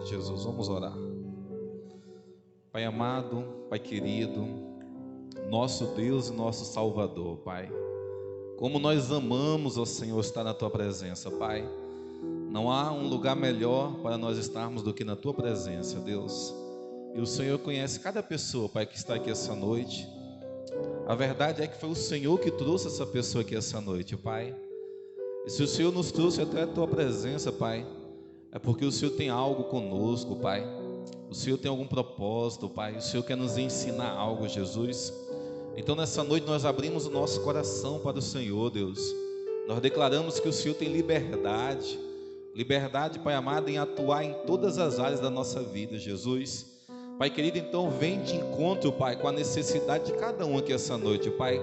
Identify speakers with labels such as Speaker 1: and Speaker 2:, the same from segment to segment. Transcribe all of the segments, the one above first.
Speaker 1: de Jesus, vamos orar. Pai amado, Pai querido, nosso Deus e nosso Salvador, Pai, como nós amamos, ó Senhor, estar na Tua presença, Pai. Não há um lugar melhor para nós estarmos do que na Tua presença, Deus. E o Senhor conhece cada pessoa, Pai, que está aqui essa noite. A verdade é que foi o Senhor que trouxe essa pessoa aqui essa noite, Pai. E se o Senhor nos trouxe até a Tua presença, Pai, é porque o Senhor tem algo conosco, Pai. O Senhor tem algum propósito, Pai. O Senhor quer nos ensinar algo, Jesus. Então nessa noite nós abrimos o nosso coração para o Senhor, Deus. Nós declaramos que o Senhor tem liberdade, Pai amado, em atuar em todas as áreas da nossa vida, Jesus. Pai querido, então vem de encontro, Pai, com a necessidade de cada um aqui essa noite, Pai.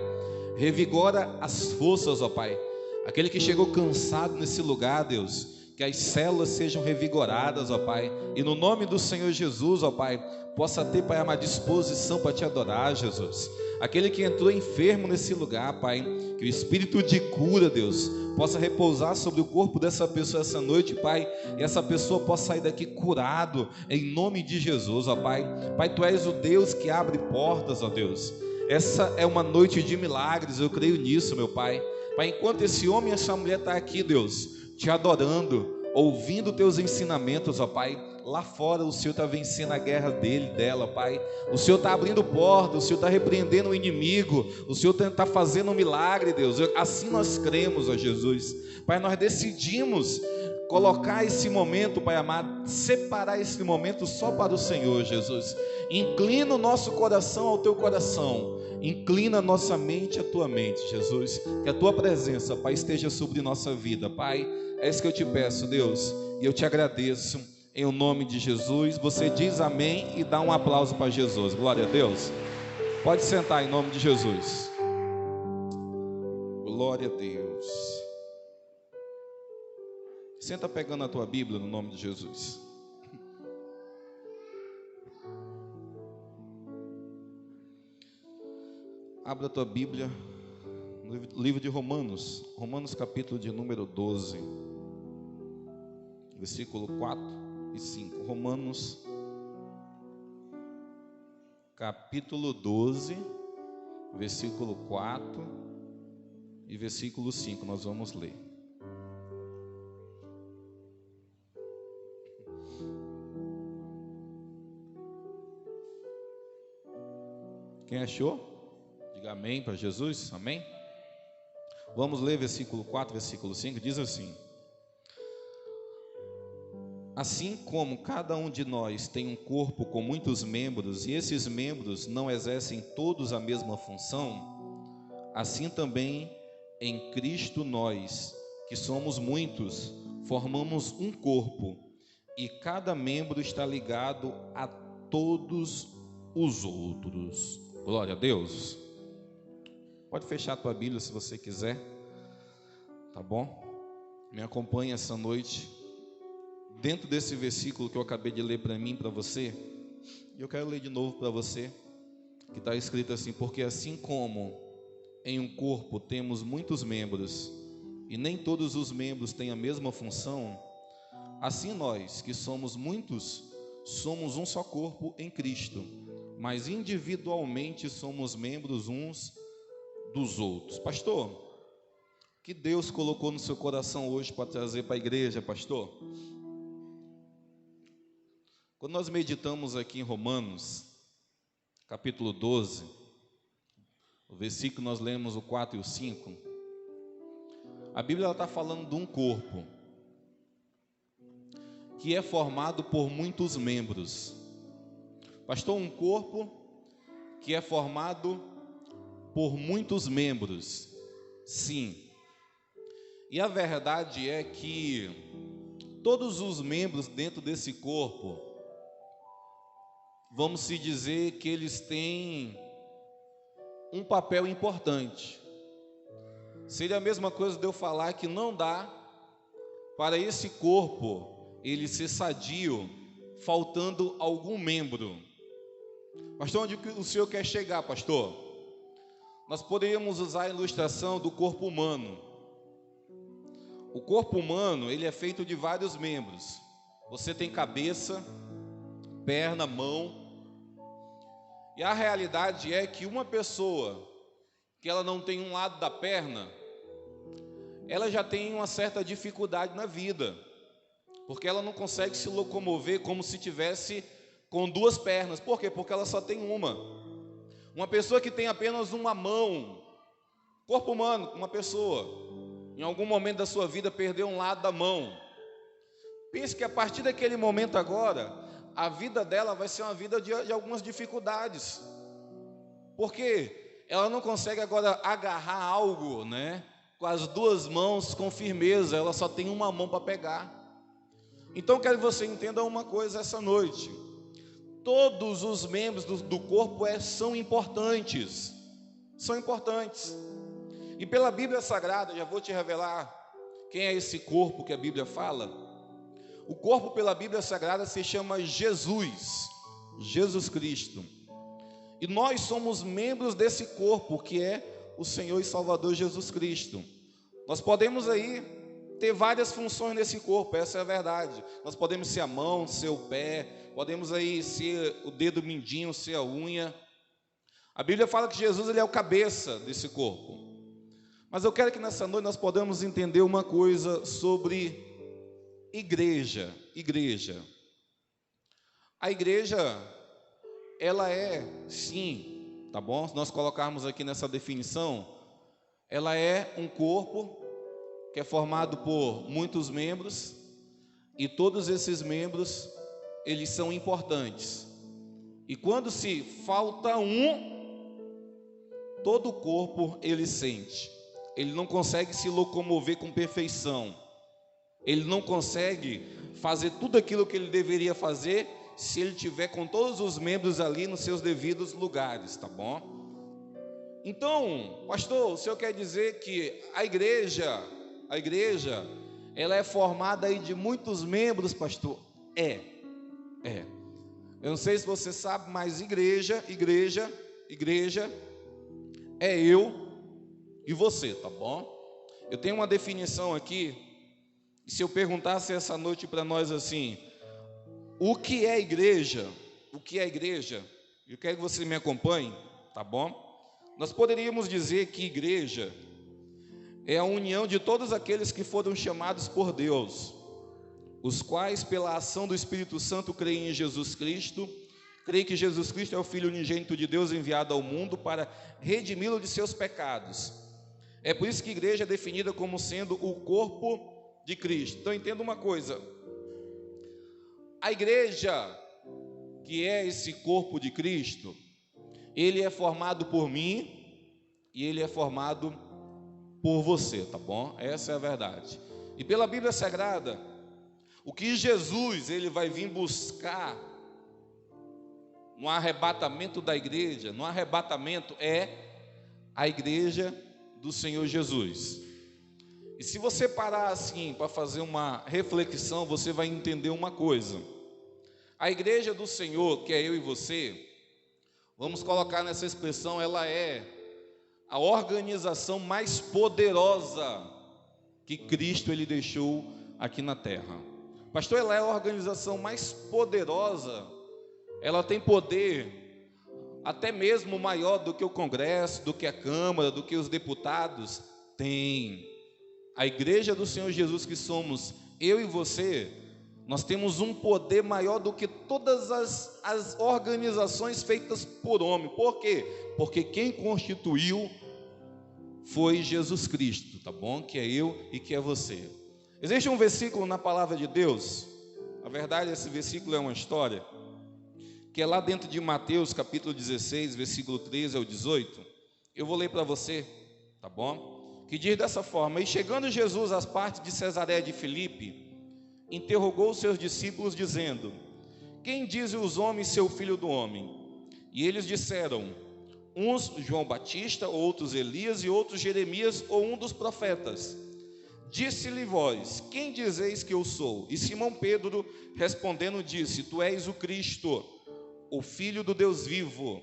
Speaker 1: Revigora as forças, ó Pai. Aquele que chegou cansado nesse lugar, Deus, que as células sejam revigoradas, ó Pai. E no nome do Senhor Jesus, ó Pai, possa ter, Pai, uma disposição para te adorar, Jesus. Aquele que entrou enfermo nesse lugar, Pai, que o Espírito de cura, Deus, possa repousar sobre o corpo dessa pessoa essa noite, Pai, e essa pessoa possa sair daqui curado, em nome de Jesus, ó Pai. Pai, Tu és o Deus que abre portas, ó Deus. Essa é uma noite de milagres, eu creio nisso, meu Pai. Pai, enquanto esse homem e essa mulher estão aqui, Deus, te adorando, ouvindo Teus ensinamentos, ó Pai, lá fora o Senhor está vencendo a guerra dela, Pai. O Senhor está abrindo portas, o Senhor está repreendendo o inimigo, o Senhor está fazendo um milagre, Deus. Assim nós cremos, ó Jesus. Pai, nós decidimos colocar esse momento, Pai amado, separar esse momento só para o Senhor, Jesus. Inclina o nosso coração ao Teu coração, inclina a nossa mente à Tua mente, Jesus. Que a Tua presença, Pai, esteja sobre nossa vida, Pai. É isso que eu te peço, Deus, e eu te agradeço em o nome de Jesus. Você diz amém e dá um aplauso para Jesus. Glória a Deus. Pode sentar em nome de Jesus. Glória a Deus. Senta pegando a tua Bíblia no nome de Jesus. Abra a tua Bíblia no livro de Romanos, Romanos capítulo de número 12, versículo 4 e 5. Romanos capítulo 12, versículo 4 e versículo 5, nós vamos ler. Quem achou? Diga amém para Jesus, amém? Vamos ler versículo 4, versículo 5, diz assim: assim como cada um de nós tem um corpo com muitos membros, e esses membros não exercem todos a mesma função, assim também em Cristo nós, que somos muitos, formamos um corpo, e cada membro está ligado a todos os outros. Glória a Deus. Pode fechar a tua Bíblia se você quiser, tá bom? Me acompanhe essa noite dentro desse versículo que eu acabei de ler para mim, para você. E eu quero ler de novo para você, que está escrito assim: porque assim como em um corpo temos muitos membros, e nem todos os membros têm a mesma função, assim nós, que somos muitos, somos um só corpo em Cristo, mas individualmente somos membros uns dos outros. Pastor, o que Deus colocou no seu coração hoje para trazer para a igreja, pastor? Quando nós meditamos aqui em Romanos, capítulo 12, o versículo nós lemos o 4 e o 5, a Bíblia está falando de um corpo que é formado por muitos membros. Pastor, um corpo que é formado por muitos membros, sim. E a verdade é que todos os membros dentro desse corpo, vamos se dizer que eles têm um papel importante. Seria a mesma coisa de eu falar que não dá para esse corpo ele ser sadio faltando algum membro. Pastor, onde o senhor quer chegar, pastor? Nós poderíamos usar a ilustração do corpo humano. O corpo humano, ele é feito de vários membros. Você tem cabeça, perna, mão. E a realidade é que uma pessoa que ela não tem um lado da perna, ela já tem uma certa dificuldade na vida, porque ela não consegue se locomover como se tivesse com duas pernas. Por quê? Porque ela só tem uma. Uma pessoa que tem apenas uma mão, corpo humano, uma pessoa, em algum momento da sua vida perdeu um lado da mão. Pense que a partir daquele momento agora, a vida dela vai ser uma vida de algumas dificuldades. Porque ela não consegue agora agarrar algo, né, com as duas mãos com firmeza, ela só tem uma mão para pegar. Então eu quero que você entenda uma coisa essa noite: todos os membros do corpo são importantes, são importantes. E pela Bíblia Sagrada, já vou te revelar quem é esse corpo que a Bíblia fala. O corpo pela Bíblia Sagrada se chama Jesus, Jesus Cristo. E nós somos membros desse corpo que é o Senhor e Salvador Jesus Cristo. Nós podemos aí ter várias funções nesse corpo, essa é a verdade. Nós podemos ser a mão, ser o pé, podemos aí ser o dedo mindinho, ser a unha. A Bíblia fala que Jesus ele é o cabeça desse corpo. Mas eu quero que nessa noite nós podamos entender uma coisa sobre igreja. A igreja, ela é, sim, tá bom? Se nós colocarmos aqui nessa definição, ela é um corpo que é formado por muitos membros, e todos esses membros, eles são importantes. E quando se falta um, todo o corpo ele sente. Ele não consegue se locomover com perfeição. Ele não consegue fazer tudo aquilo que ele deveria fazer se ele tiver com todos os membros ali nos seus devidos lugares, tá bom? Então, pastor, o senhor quer dizer que a igreja, ela é formada aí de muitos membros, pastor? É. Eu não sei se você sabe, mas igreja é eu e você, tá bom? Eu tenho uma definição aqui, e se eu perguntasse essa noite para nós assim, o que é igreja? O que é igreja? Eu quero que você me acompanhe, tá bom? Nós poderíamos dizer que igreja é a união de todos aqueles que foram chamados por Deus, os quais pela ação do Espírito Santo creem em Jesus Cristo, creem que Jesus Cristo é o Filho unigênito de Deus enviado ao mundo para redimi-lo de seus pecados. É por isso que a igreja é definida como sendo o corpo de Cristo. Então entenda uma coisa: a igreja, que é esse corpo de Cristo, ele é formado por mim e ele é formado por você, tá bom? Essa é a verdade. E pela Bíblia Sagrada, o que Jesus ele vai vir buscar no arrebatamento da igreja, no arrebatamento é a igreja do Senhor Jesus. E se você parar assim para fazer uma reflexão, você vai entender uma coisa: a igreja do Senhor, que é eu e você, vamos colocar nessa expressão, ela é a organização mais poderosa que Cristo ele deixou aqui na terra. Pastor, ela é a organização mais poderosa, ela tem poder até mesmo maior do que o Congresso, do que a Câmara, do que os deputados. Tem. A igreja do Senhor Jesus, que somos eu e você, nós temos um poder maior do que todas as organizações feitas por homem. Por quê? Porque quem constituiu foi Jesus Cristo, tá bom? Que é eu e que é você. Existe um versículo na palavra de Deus, na verdade esse versículo é uma história, que é lá dentro de Mateus capítulo 16, versículo 13 ao 18, eu vou ler para você, tá bom? Que diz dessa forma: e chegando Jesus às partes de Cesareia de Filipe, interrogou os seus discípulos dizendo: quem dizem os homens ser o filho do homem? E eles disseram: uns João Batista, outros Elias e outros Jeremias ou um dos profetas. Disse-lhe vós: quem dizeis que eu sou? E Simão Pedro respondendo disse: tu és o Cristo, o Filho do Deus vivo.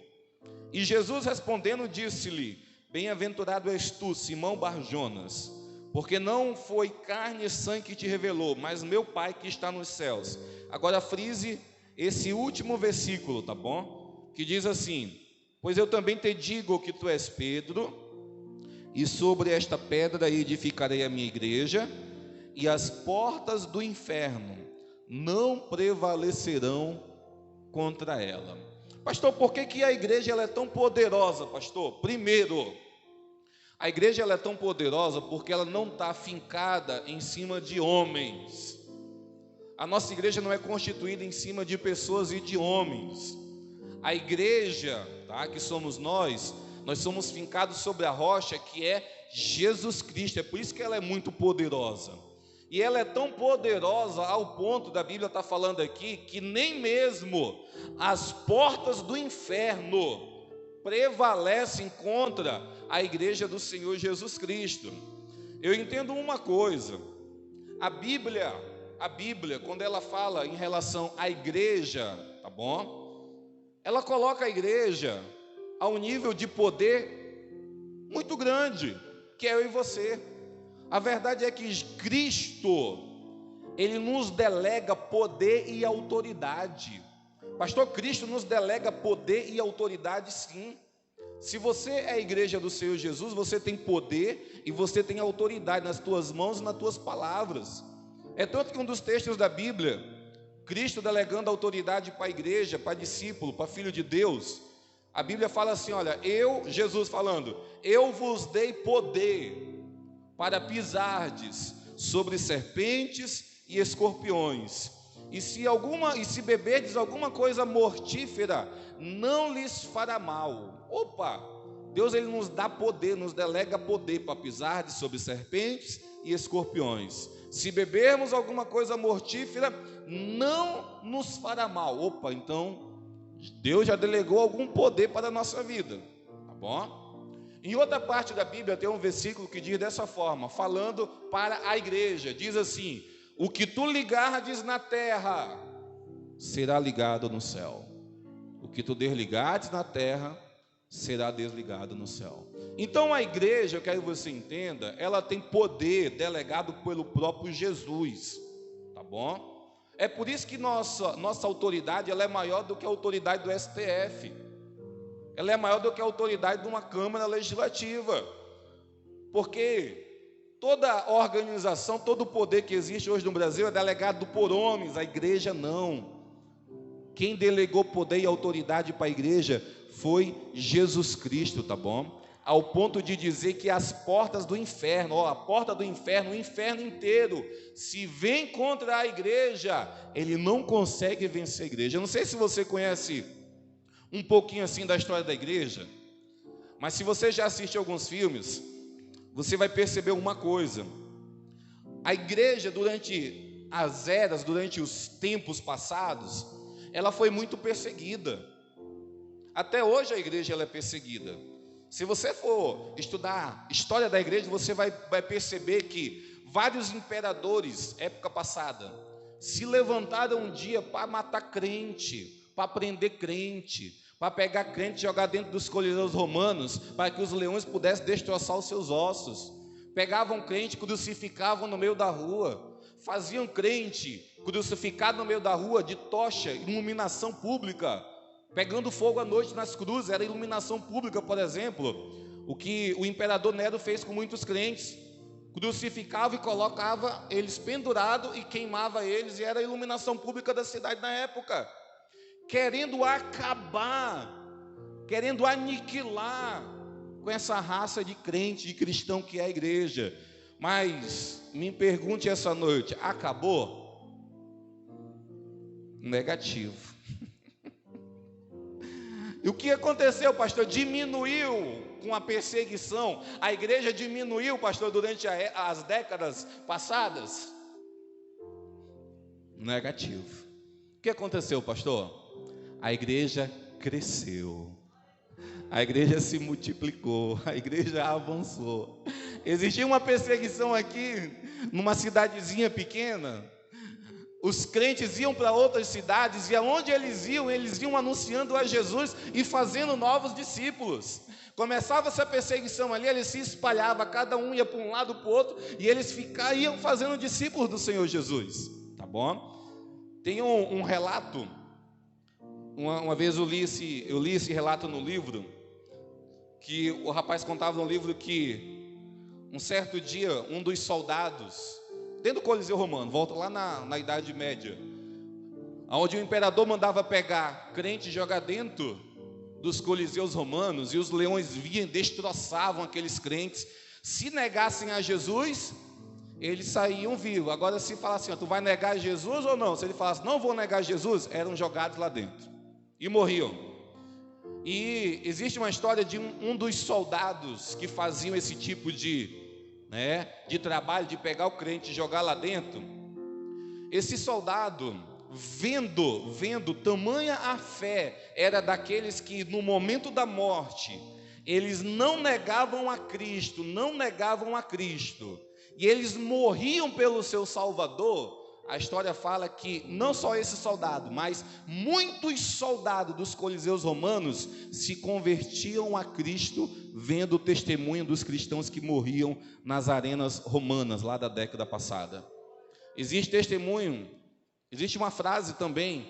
Speaker 1: E Jesus respondendo disse-lhe: bem-aventurado és tu, Simão Bar-Jonas, porque não foi carne e sangue que te revelou, mas meu Pai que está nos céus. Agora frise esse último versículo, tá bom? Que diz assim: pois eu também te digo que tu és Pedro, e sobre esta pedra edificarei a minha igreja, e as portas do inferno não prevalecerão contra ela. Pastor, por que a igreja ela é tão poderosa, pastor? Primeiro, a igreja ela é tão poderosa porque ela não está afincada em cima de homens. A nossa igreja não é constituída em cima de pessoas e de homens. A igreja, tá, que somos nós somos fincados sobre a rocha que é Jesus Cristo. É por isso que ela é muito poderosa. E ela é tão poderosa ao ponto da Bíblia estar falando aqui que nem mesmo as portas do inferno prevalecem contra a igreja do Senhor Jesus Cristo. Eu entendo uma coisa: a Bíblia, quando ela fala em relação à igreja, tá bom? Ela coloca a igreja a um nível de poder muito grande, que é eu e você. A verdade é que Cristo, Ele nos delega poder e autoridade. Pastor, Cristo nos delega poder e autoridade, sim. Se você é a igreja do Senhor Jesus, você tem poder e você tem autoridade nas tuas mãos e nas tuas palavras. É tanto que um dos textos da Bíblia, Cristo delegando autoridade para a igreja, para discípulo, para filho de Deus, a Bíblia fala assim, olha, Jesus falando, eu vos dei poder para pisardes sobre serpentes e escorpiões, e se beberdes alguma coisa mortífera, não lhes fará mal. Opa, Deus ele nos dá poder, nos delega poder para pisardes sobre serpentes e escorpiões. Se bebermos alguma coisa mortífera, não nos fará mal. Opa, então Deus já delegou algum poder para a nossa vida, tá bom? Em outra parte da Bíblia tem um versículo que diz dessa forma, falando para a igreja, diz assim: o que tu ligardes na terra, será ligado no céu. O que tu desligares na terra, será desligado no céu. Então a igreja, eu quero que você entenda, ela tem poder delegado pelo próprio Jesus, tá bom? É por isso que nossa autoridade ela é maior do que a autoridade do STF. Ela é maior do que a autoridade de uma Câmara Legislativa, porque toda organização, todo o poder que existe hoje no Brasil é delegado por homens, a igreja não. Quem delegou poder e autoridade para a igreja foi Jesus Cristo, tá bom? Ao ponto de dizer que as portas do inferno, a porta do inferno, o inferno inteiro, se vem contra a igreja, ele não consegue vencer a igreja. Eu não sei se você conhece um pouquinho assim da história da igreja, mas se você já assistiu alguns filmes, você vai perceber uma coisa: a igreja durante as eras, durante os tempos passados, ela foi muito perseguida. Até hoje a igreja ela é perseguida. Se você for estudar a história da igreja, você vai perceber que vários imperadores, época passada, se levantaram um dia para matar crente, para prender crente, para pegar crente e jogar dentro dos coleiros romanos, para que os leões pudessem destroçar os seus ossos. Pegavam crente, crucificavam no meio da rua, faziam crente crucificado no meio da rua de tocha, iluminação pública, pegando fogo à noite nas cruzes, era iluminação pública, por exemplo, o que o imperador Nero fez com muitos crentes, crucificava e colocava eles pendurados e queimava eles, e era a iluminação pública da cidade na época, querendo acabar, querendo aniquilar com essa raça de crente, de cristão que é a igreja. Mas me pergunte essa noite, acabou? Negativo. E o que aconteceu, pastor? Diminuiu com a perseguição. A igreja diminuiu, pastor, durante as décadas passadas? Negativo. O que aconteceu, pastor? A igreja cresceu, a igreja se multiplicou, a igreja avançou. Existia uma perseguição aqui, numa cidadezinha pequena. Os crentes iam para outras cidades, e aonde eles iam anunciando a Jesus e fazendo novos discípulos. Começava essa perseguição ali, eles se espalhavam, cada um ia para um lado, para o outro, e eles iam fazendo discípulos do Senhor Jesus, tá bom? Tem um relato, uma vez eu li esse relato no livro, que o rapaz contava no livro que, um certo dia, um dos soldados, dentro do Coliseu Romano, volta lá na Idade Média, onde o imperador mandava pegar crente e jogar dentro dos coliseus romanos, e os leões vinham e destroçavam aqueles crentes. Se negassem a Jesus, eles saíam vivos. Agora, se falasse assim, tu vai negar Jesus ou não? Se ele falasse, não vou negar Jesus, eram jogados lá dentro e morriam. E existe uma história de um dos soldados que faziam esse tipo de trabalho, de pegar o crente e jogar lá dentro. Esse soldado, vendo tamanha a fé, era daqueles que no momento da morte, eles não negavam a Cristo, e eles morriam pelo seu Salvador. A história fala que não só esse soldado, mas muitos soldados dos coliseus romanos se convertiam a Cristo, vendo o testemunho dos cristãos que morriam nas arenas romanas, lá da década passada. Existe testemunho, existe uma frase também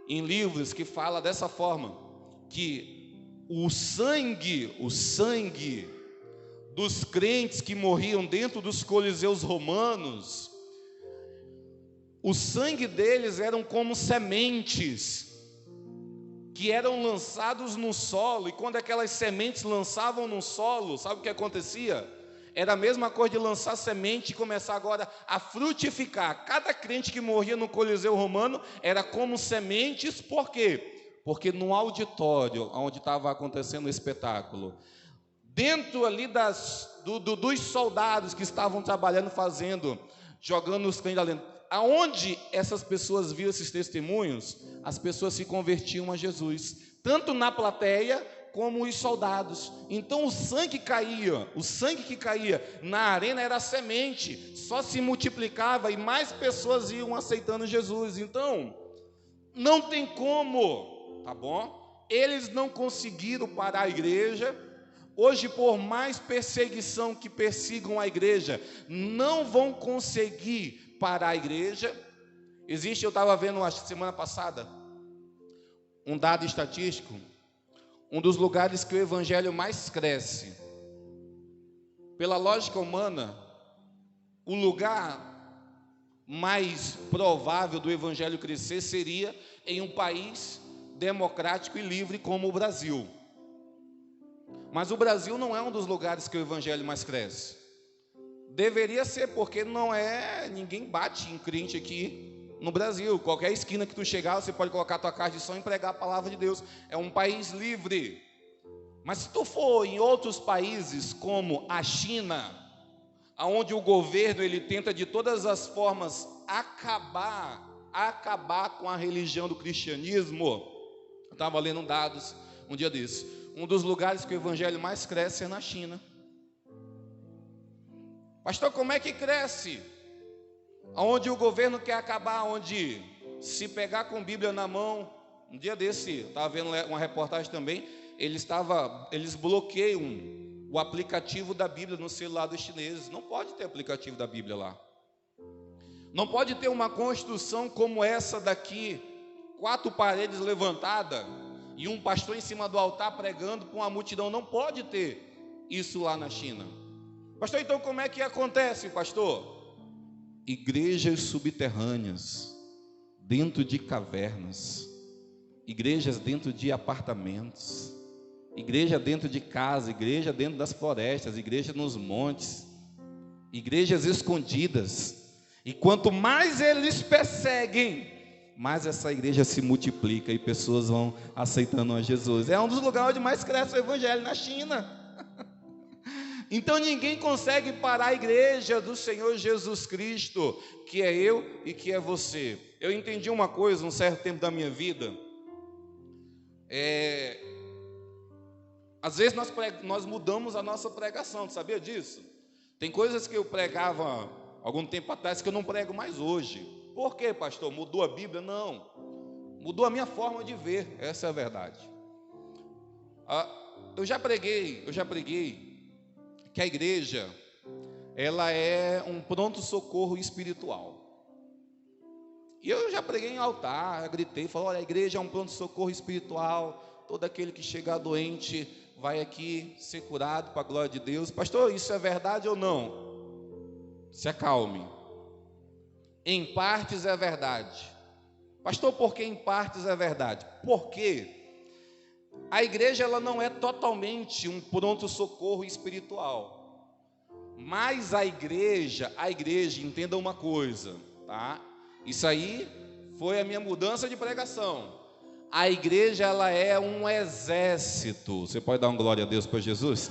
Speaker 1: em livros que fala dessa forma, que o sangue dos crentes que morriam dentro dos coliseus romanos, o sangue deles eram como sementes que eram lançados no solo, e quando aquelas sementes lançavam no solo, sabe o que acontecia? Era a mesma coisa de lançar semente e começar agora a frutificar. Cada crente que morria no Coliseu Romano era como sementes. Por quê? Porque no auditório onde estava acontecendo o espetáculo, dentro ali dos soldados que estavam trabalhando, jogando os crentes lá dentro, aonde essas pessoas viam esses testemunhos, as pessoas se convertiam a Jesus, tanto na plateia como os soldados. Então o sangue que caía na arena era semente, só se multiplicava e mais pessoas iam aceitando Jesus. Então não tem como, tá bom? Eles não conseguiram parar a igreja. Hoje, por mais perseguição que persigam a igreja, não vão conseguir parar a igreja. Eu estava vendo, acho que semana passada, um dado estatístico. Um dos lugares que o evangelho mais cresce, pela lógica humana, o lugar mais provável do evangelho crescer seria em um país democrático e livre como o Brasil. Mas o Brasil não é um dos lugares que o evangelho mais cresce. Deveria ser, porque ninguém bate em crente aqui no Brasil. Qualquer esquina que tu chegar, você pode colocar a tua caixa de som e pregar a palavra de Deus. É um país livre. Mas se tu for em outros países como a China, onde o governo ele tenta de todas as formas acabar com a religião do cristianismo. Eu estava lendo dados um dia desses. Um dos lugares que o evangelho mais cresce é na China. Pastor, como é que cresce? Onde o governo quer acabar, onde se pegar com Bíblia na mão. Um dia desse, estava vendo uma reportagem também, eles bloqueiam o aplicativo da Bíblia no celular dos chineses. Não pode ter aplicativo da Bíblia lá. Não pode ter uma construção como essa daqui, 4 paredes levantadas e um pastor em cima do altar pregando com uma multidão. Não pode ter isso lá na China. Pastor, então como é que acontece, pastor? Igrejas subterrâneas, dentro de cavernas, igrejas dentro de apartamentos, igreja dentro de casa, igreja dentro das florestas, igreja nos montes, igrejas escondidas. E quanto mais eles perseguem, mais essa igreja se multiplica e pessoas vão aceitando a Jesus. É um dos lugares onde mais cresce o evangelho, na China. Então ninguém consegue parar a igreja do Senhor Jesus Cristo, que é eu e que é você. Eu entendi uma coisa um certo tempo da minha vida. Às vezes nós mudamos a nossa pregação, tu sabia disso? Tem coisas que eu pregava algum tempo atrás que eu não prego mais hoje. Por quê, pastor? Mudou a Bíblia? Não. Mudou a minha forma de ver. Essa é a verdade. Eu já preguei que a igreja, ela é um pronto-socorro espiritual. E eu já preguei em altar, gritei, falei, olha, a igreja é um pronto-socorro espiritual, todo aquele que chegar doente vai aqui ser curado para a glória de Deus. Pastor, isso é verdade ou não? Se acalme. Em partes é verdade. Pastor, por que em partes é verdade? Porque a igreja, ela não é totalmente um pronto-socorro espiritual. Mas a igreja, entenda uma coisa, tá? Isso aí foi a minha mudança de pregação. A igreja, ela é um exército. Você pode dar uma glória a Deus para Jesus?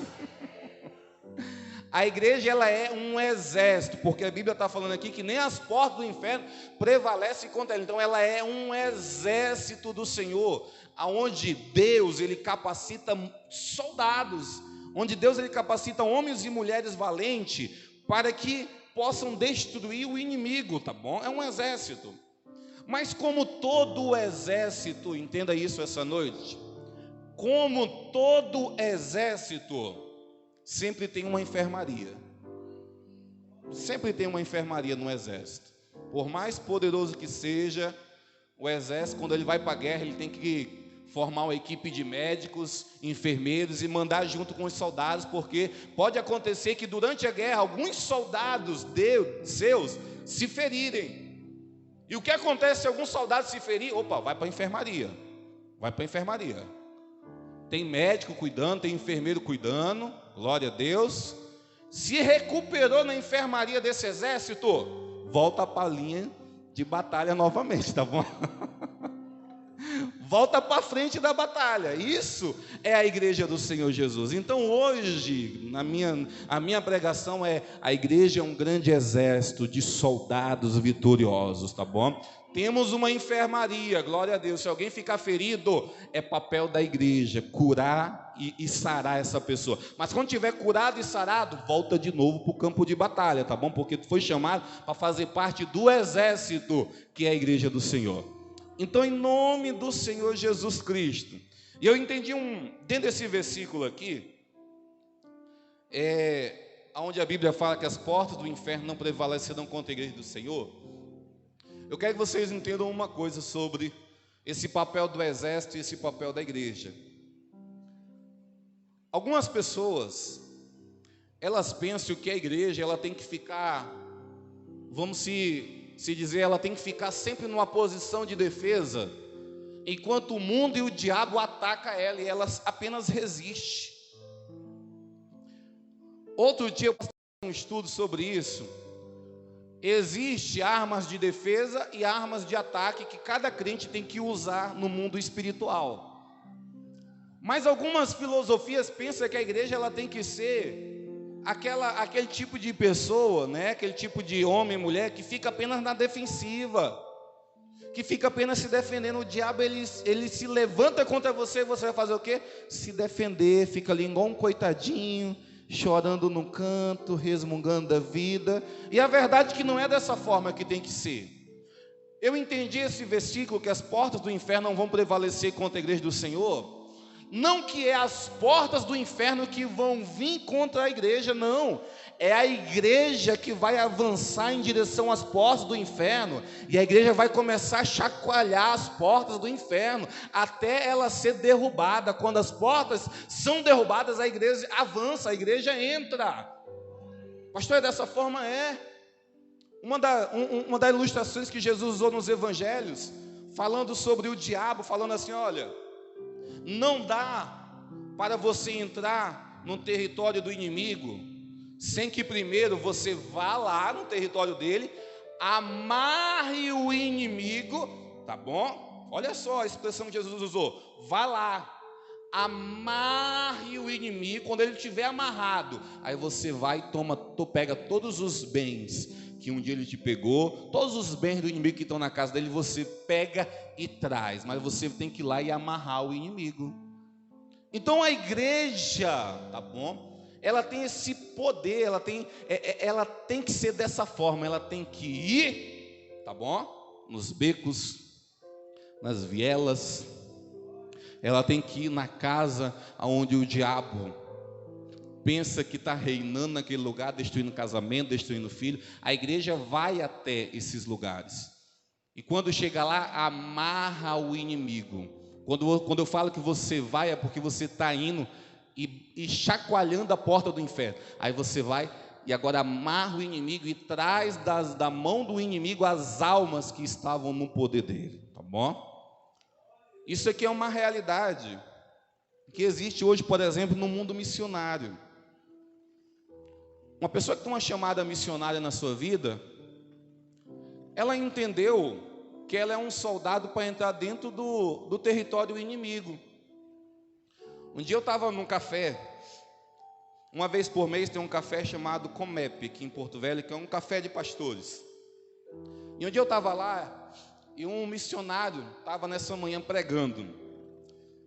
Speaker 1: A igreja, ela é um exército, porque a Bíblia está falando aqui que nem as portas do inferno prevalecem contra ela. Então ela é um exército do Senhor, aonde Deus, ele capacita soldados, onde Deus, ele capacita homens e mulheres valentes para que possam destruir o inimigo, tá bom? É um exército. Mas como todo exército, entenda isso essa noite, como todo exército, sempre tem uma enfermaria. Sempre tem uma enfermaria no exército. Por mais poderoso que seja o exército, quando ele vai para a guerra, ele tem que formar uma equipe de médicos, enfermeiros e mandar junto com os soldados, porque pode acontecer que durante a guerra alguns soldados seus se ferirem. E o que acontece se algum soldado se ferir? Opa, vai para a enfermaria. Vai para a enfermaria. Tem médico cuidando, tem enfermeiro cuidando, glória a Deus. Se recuperou na enfermaria desse exército, volta para a linha de batalha novamente, tá bom? Volta para frente da batalha. Isso é a igreja do Senhor Jesus. Então hoje, a minha pregação é: a igreja é um grande exército de soldados vitoriosos, tá bom? Temos uma enfermaria, glória a Deus. Se alguém ficar ferido, é papel da igreja curar e sarar essa pessoa. Mas quando tiver curado e sarado, volta de novo para o campo de batalha, tá bom? Porque tu foi chamado para fazer parte do exército que é a igreja do Senhor. Então, em nome do Senhor Jesus Cristo, e eu entendi dentro desse versículo aqui, onde a Bíblia fala que as portas do inferno não prevalecerão contra a igreja do Senhor. Eu quero que vocês entendam uma coisa sobre esse papel do exército e esse papel da igreja. Algumas pessoas, elas pensam que a igreja, ela tem que ficar, vamos se dizer, ela tem que ficar sempre numa posição de defesa, enquanto o mundo e o diabo atacam ela, e ela apenas resiste. Outro dia eu passei um estudo sobre isso. Existem armas de defesa e armas de ataque que cada crente tem que usar no mundo espiritual. Mas algumas filosofias pensam que a igreja, ela tem que ser aquele tipo de pessoa, né? Aquele tipo de homem e mulher que fica apenas na defensiva, que fica apenas se defendendo. O diabo, ele se levanta contra você, e você vai fazer o quê? Se defender, fica ali igual um coitadinho, chorando no canto, resmungando da vida. E a verdade é que não é dessa forma que tem que ser. Eu entendi esse versículo, que as portas do inferno não vão prevalecer contra a igreja do Senhor. Não que é as portas do inferno que vão vir contra a igreja, não. É a igreja que vai avançar em direção às portas do inferno. E a igreja vai começar a chacoalhar as portas do inferno, até ela ser derrubada. Quando as portas são derrubadas, a igreja avança, a igreja entra. Pastor, é dessa forma? Uma das ilustrações que Jesus usou nos evangelhos, falando sobre o diabo, falando assim: olha, não dá para você entrar no território do inimigo sem que primeiro você vá lá no território dele, amarre o inimigo, tá bom? Olha só a expressão que Jesus usou: vá lá, amarre o inimigo. Quando ele estiver amarrado, aí você vai e pega todos os bens que um dia ele te pegou, todos os bens do inimigo que estão na casa dele, você pega e traz. Mas você tem que ir lá e amarrar o inimigo. Então a igreja, tá bom? Ela tem esse poder, ela tem que ser dessa forma. Ela tem que ir tá bom? Nos becos, nas vielas. Ela tem que ir na casa onde o diabo pensa que está reinando naquele lugar, destruindo casamento, destruindo filho. A igreja vai até esses lugares. E quando chega lá, amarra o inimigo. Quando eu falo que você vai, é porque você está indo e chacoalhando a porta do inferno. Aí você vai e agora amarra o inimigo e traz da mão do inimigo as almas que estavam no poder dele. Tá bom? Isso aqui é uma realidade que existe hoje, por exemplo, no mundo missionário. Uma pessoa que tem uma chamada missionária na sua vida, ela entendeu que ela é um soldado para entrar dentro do território inimigo. Um dia eu estava num café, uma vez por mês tem um café chamado Comep, aqui em Porto Velho, que é um café de pastores. E um dia eu estava lá, e um missionário estava nessa manhã pregando.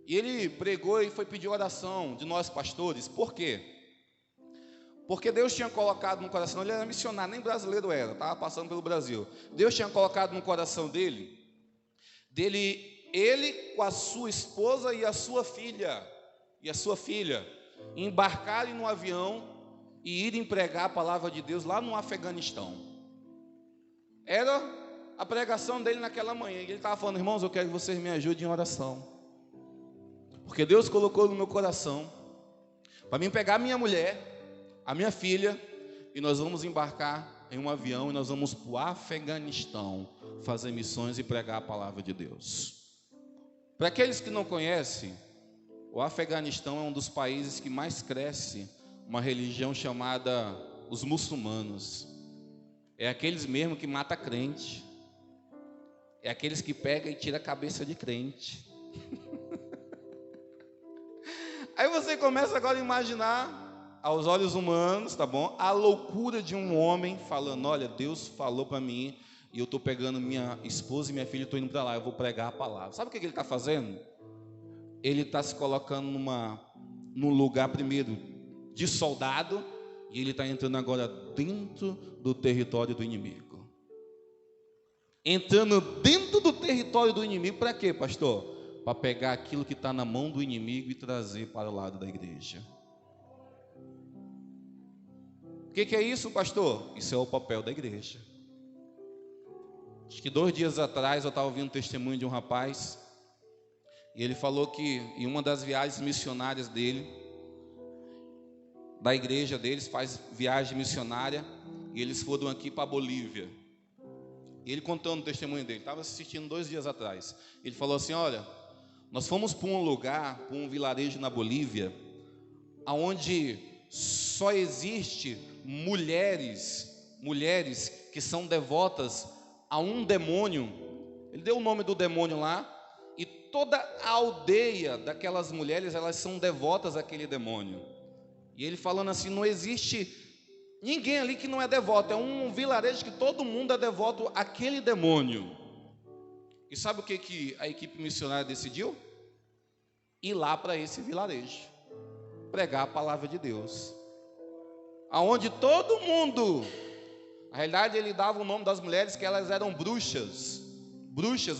Speaker 1: E ele pregou e foi pedir oração de nós pastores. Por quê? Porque Deus tinha colocado no coração, ele era missionário, nem brasileiro era, estava passando pelo Brasil. Deus tinha colocado no coração dele, ele com a sua esposa e a sua filha, embarcarem no avião e irem pregar a palavra de Deus lá no Afeganistão. Era a pregação dele naquela manhã. E ele estava falando: irmãos, eu quero que vocês me ajudem em oração, porque Deus colocou no meu coração para mim pegar a minha mulher, a minha filha, e nós vamos embarcar em um avião e nós vamos para o Afeganistão fazer missões e pregar a palavra de Deus. Para aqueles que não conhecem, o Afeganistão é um dos países que mais cresce uma religião chamada os muçulmanos. É aqueles mesmo que mata crente, é aqueles que pega e tira a cabeça de crente. Aí você começa agora a imaginar, aos olhos humanos, tá bom? A loucura de um homem falando: olha, Deus falou para mim, e eu estou pegando minha esposa e minha filha, estou indo para lá, eu vou pregar a palavra. Sabe o que ele está fazendo? Ele está se colocando num lugar primeiro de soldado, e ele está entrando agora dentro do território do inimigo. Entrando dentro do território do inimigo, para quê, pastor? Para pegar aquilo que está na mão do inimigo e trazer para o lado da igreja. O que é isso, pastor? Isso é o papel da igreja. Acho que 2 dias atrás eu estava ouvindo um testemunho de um rapaz, e ele falou que em uma das viagens missionárias dele, da igreja deles, faz viagem missionária, e eles foram aqui para a Bolívia. E ele contando o testemunho dele, estava assistindo 2 dias atrás. Ele falou assim: olha, nós fomos para um lugar, para um vilarejo na Bolívia, aonde só existe mulheres que são devotas a um demônio. Ele deu o nome do demônio lá, e toda a aldeia daquelas mulheres, elas são devotas àquele demônio. E ele falando assim: não existe ninguém ali que não é devoto, é um vilarejo que todo mundo é devoto àquele demônio. E sabe o que a equipe missionária decidiu? Ir lá para esse vilarejo, pregar a palavra de Deus, aonde todo mundo, na realidade ele dava o nome das mulheres que elas eram bruxas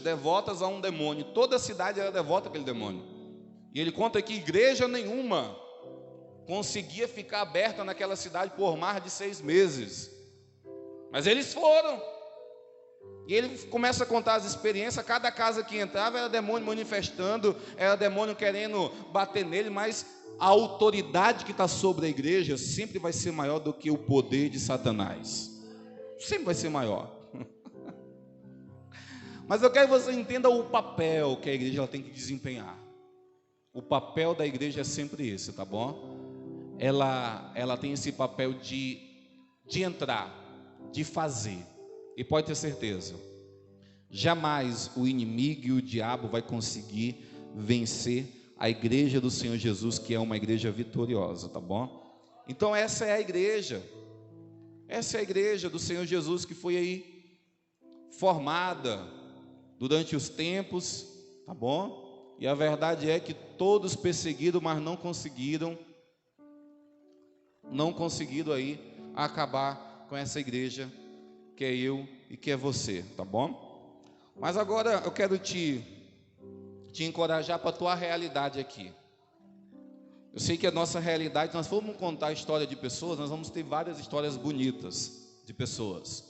Speaker 1: devotas a um demônio. Toda a cidade era devota àquele demônio. E ele conta que igreja nenhuma conseguia ficar aberta naquela cidade por mais de 6 meses, mas eles foram. E ele começa a contar as experiências. Cada casa que entrava era demônio manifestando, era demônio querendo bater nele, mas a autoridade que está sobre a igreja sempre vai ser maior do que o poder de Satanás. Sempre vai ser maior. Mas eu quero que você entenda o papel que a igreja ela tem que desempenhar. O papel da igreja é sempre esse, tá bom? Ela tem esse papel de entrar, de fazer. E pode ter certeza, jamais o inimigo e o diabo vai conseguir vencer a igreja do Senhor Jesus, que é uma igreja vitoriosa, tá bom? Então essa é a igreja do Senhor Jesus, que foi aí formada durante os tempos, tá bom? E a verdade é que todos perseguiram, mas não conseguiram aí acabar com essa igreja, que é eu e que é você, tá bom? Mas agora eu quero te encorajar para a tua realidade aqui. Eu sei que a nossa realidade, nós vamos contar a história de pessoas, nós vamos ter várias histórias bonitas de pessoas.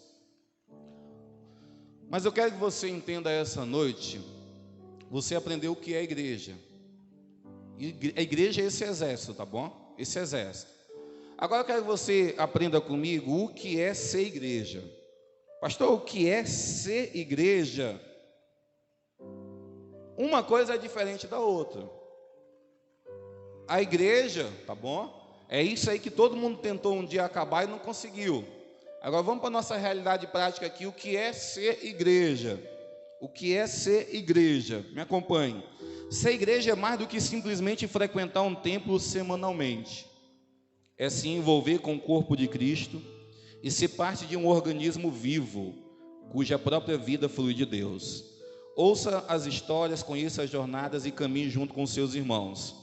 Speaker 1: Mas eu quero que você entenda essa noite, você aprendeu o que é a igreja. E a igreja é esse exército, tá bom? Esse exército. Agora eu quero que você aprenda comigo o que é ser igreja. Pastor, o que é ser igreja? Uma coisa é diferente da outra. A igreja, tá bom? É isso aí que todo mundo tentou um dia acabar e não conseguiu. Agora vamos para a nossa realidade prática aqui. O que é ser igreja? O que é ser igreja? Me acompanhe. Ser igreja é mais do que simplesmente frequentar um templo semanalmente. É se envolver com o corpo de Cristo e ser parte de um organismo vivo, cuja própria vida flui de Deus. Ouça as histórias, conheça as jornadas e caminhe junto com seus irmãos.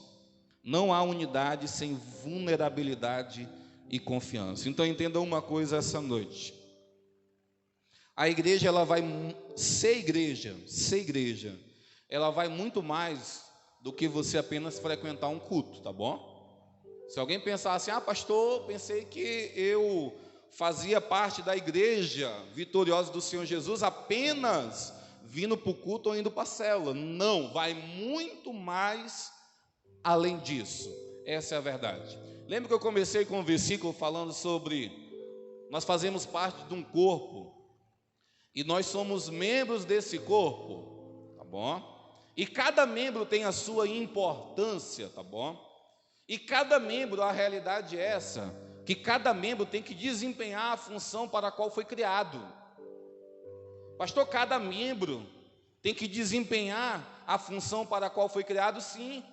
Speaker 1: Não há unidade sem vulnerabilidade e confiança. Então entenda uma coisa essa noite. A igreja, ela vai ser igreja, ela vai muito mais do que você apenas frequentar um culto, tá bom? Se alguém pensar assim, pastor, pensei que eu fazia parte da igreja vitoriosa do Senhor Jesus apenas vindo para o culto ou indo para a célula. Não, vai muito mais além disso. Essa é a verdade. Lembra que eu comecei com um versículo falando sobre nós fazemos parte de um corpo e nós somos membros desse corpo, tá bom? E cada membro tem a sua importância, tá bom? E cada membro, a realidade é essa, que cada membro tem que desempenhar a função para a qual foi criado. Pastor, cada membro tem que desempenhar a função para a qual foi criado, sim.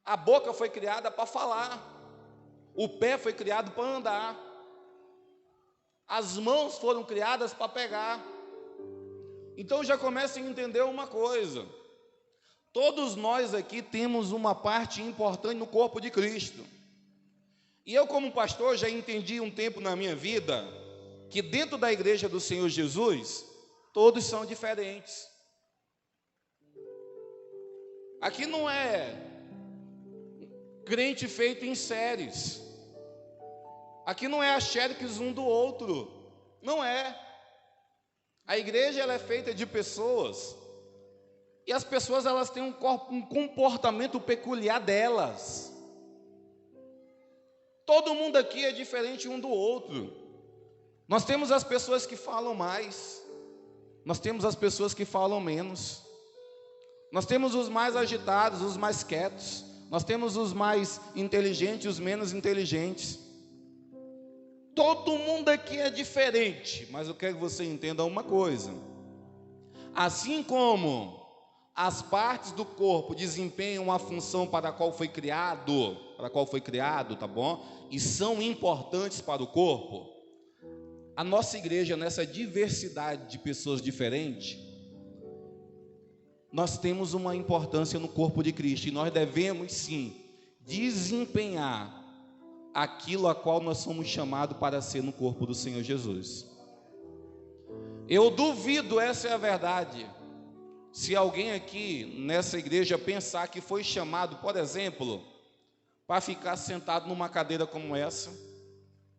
Speaker 1: A boca foi criada para falar, o pé foi criado para andar, as mãos foram criadas para pegar. Então já comecem a entender uma coisa: todos nós aqui temos uma parte importante no corpo de Cristo. E eu, como pastor, já entendi um tempo na minha vida que dentro da igreja do Senhor Jesus, todos são diferentes. Aqui não é crente feito em séries. Aqui não é a xerox um do outro. Não é. A igreja, ela é feita de pessoas. E as pessoas, elas têm um comportamento peculiar delas. Todo mundo aqui é diferente um do outro. Nós temos as pessoas que falam mais. Nós temos as pessoas que falam menos. Nós temos os mais agitados, os mais quietos. Nós temos os mais inteligentes e os menos inteligentes. Todo mundo aqui é diferente. Mas eu quero que você entenda uma coisa. Assim como as partes do corpo desempenham a função para a qual foi criado, tá bom? E são importantes para o corpo. A nossa igreja, nessa diversidade de pessoas diferentes, nós temos uma importância no corpo de Cristo. E nós devemos, sim, desempenhar aquilo a qual nós somos chamados para ser no corpo do Senhor Jesus. Eu duvido, essa é a verdade, se alguém aqui nessa igreja pensar que foi chamado, por exemplo, para ficar sentado numa cadeira como essa,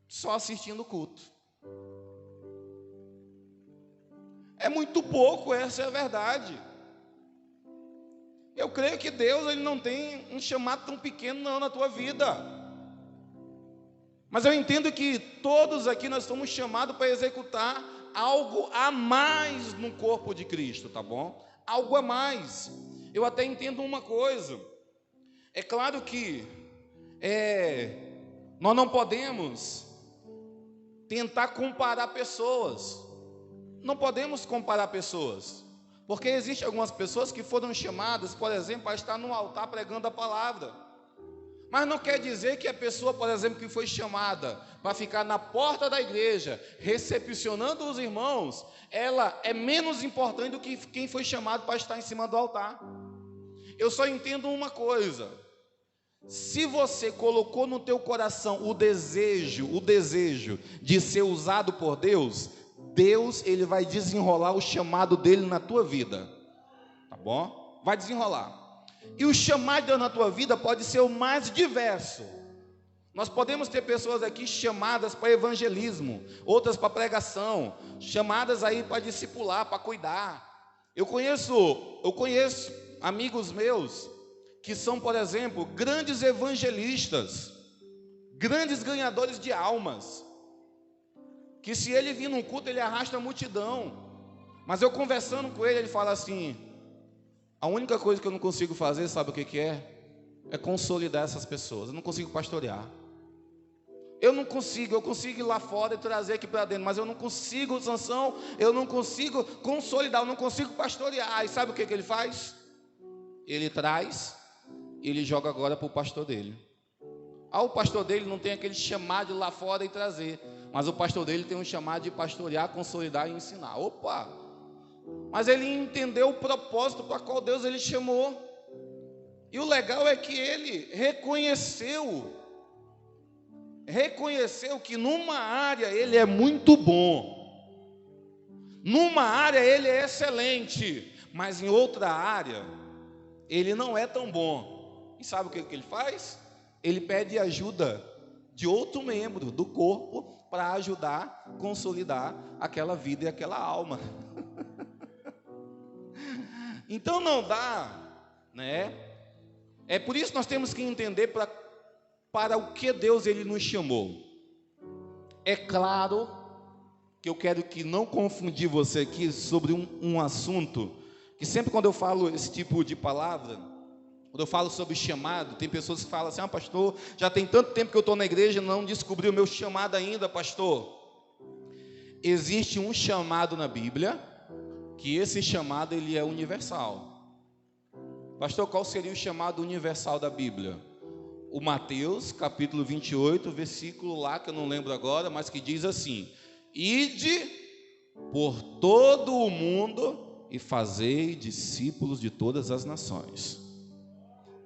Speaker 1: só assistindo o culto. É muito pouco, essa é a verdade. Eu creio que Deus, ele não tem um chamado tão pequeno não na tua vida. Mas eu entendo que todos aqui nós somos chamados para executar algo a mais no corpo de Cristo, tá bom? Algo a mais. Eu até entendo uma coisa. É claro que nós não podemos tentar comparar pessoas. Não podemos comparar pessoas. Porque existem algumas pessoas que foram chamadas, por exemplo, para estar no altar pregando a palavra. Mas não quer dizer que a pessoa, por exemplo, que foi chamada para ficar na porta da igreja, recepcionando os irmãos, ela é menos importante do que quem foi chamado para estar em cima do altar. Eu só entendo uma coisa: se você colocou no teu coração o desejo de ser usado por Deus, Deus, ele vai desenrolar o chamado dele na tua vida, tá bom? Vai desenrolar. E o chamado de Deus na tua vida pode ser o mais diverso. Nós podemos ter pessoas aqui chamadas para evangelismo, outras para pregação, chamadas aí para discipular, para cuidar. Eu conheço amigos meus que são, por exemplo, grandes evangelistas, grandes ganhadores de almas, que se ele vir num culto, ele arrasta a multidão. Mas eu conversando com ele, ele fala assim: a única coisa que eu não consigo fazer, sabe o que é? É consolidar essas pessoas. Eu não consigo pastorear. Eu consigo ir lá fora e trazer aqui para dentro, mas eu não consigo, Sansão, eu não consigo consolidar, eu não consigo pastorear. E sabe o que ele faz? Ele traz, ele joga agora para o pastor dele. O pastor dele não tem aquele chamado de ir lá fora e trazer, mas o pastor dele tem um chamado de pastorear, consolidar e ensinar. Opa! Mas ele entendeu o propósito para qual Deus ele chamou. E o legal é que ele reconheceu que numa área ele é muito bom, numa área ele é excelente, mas em outra área ele não é tão bom. E sabe o que ele faz? Ele pede ajuda de outro membro do corpo para ajudar a consolidar aquela vida e aquela alma. Então não dá, né? É por isso que nós temos que entender para o que Deus ele nos chamou. É claro que eu quero que não confundir você aqui sobre um assunto que sempre quando eu falo esse tipo de palavra, quando eu falo sobre chamado, tem pessoas que falam assim: pastor, já tem tanto tempo que eu estou na igreja e não descobri o meu chamado ainda, pastor. Existe um chamado na Bíblia, que esse chamado ele é universal. Pastor, qual seria o chamado universal da Bíblia? O Mateus, capítulo 28, versículo lá, que eu não lembro agora, mas que diz assim: ide por todo o mundo e fazei discípulos de todas as nações.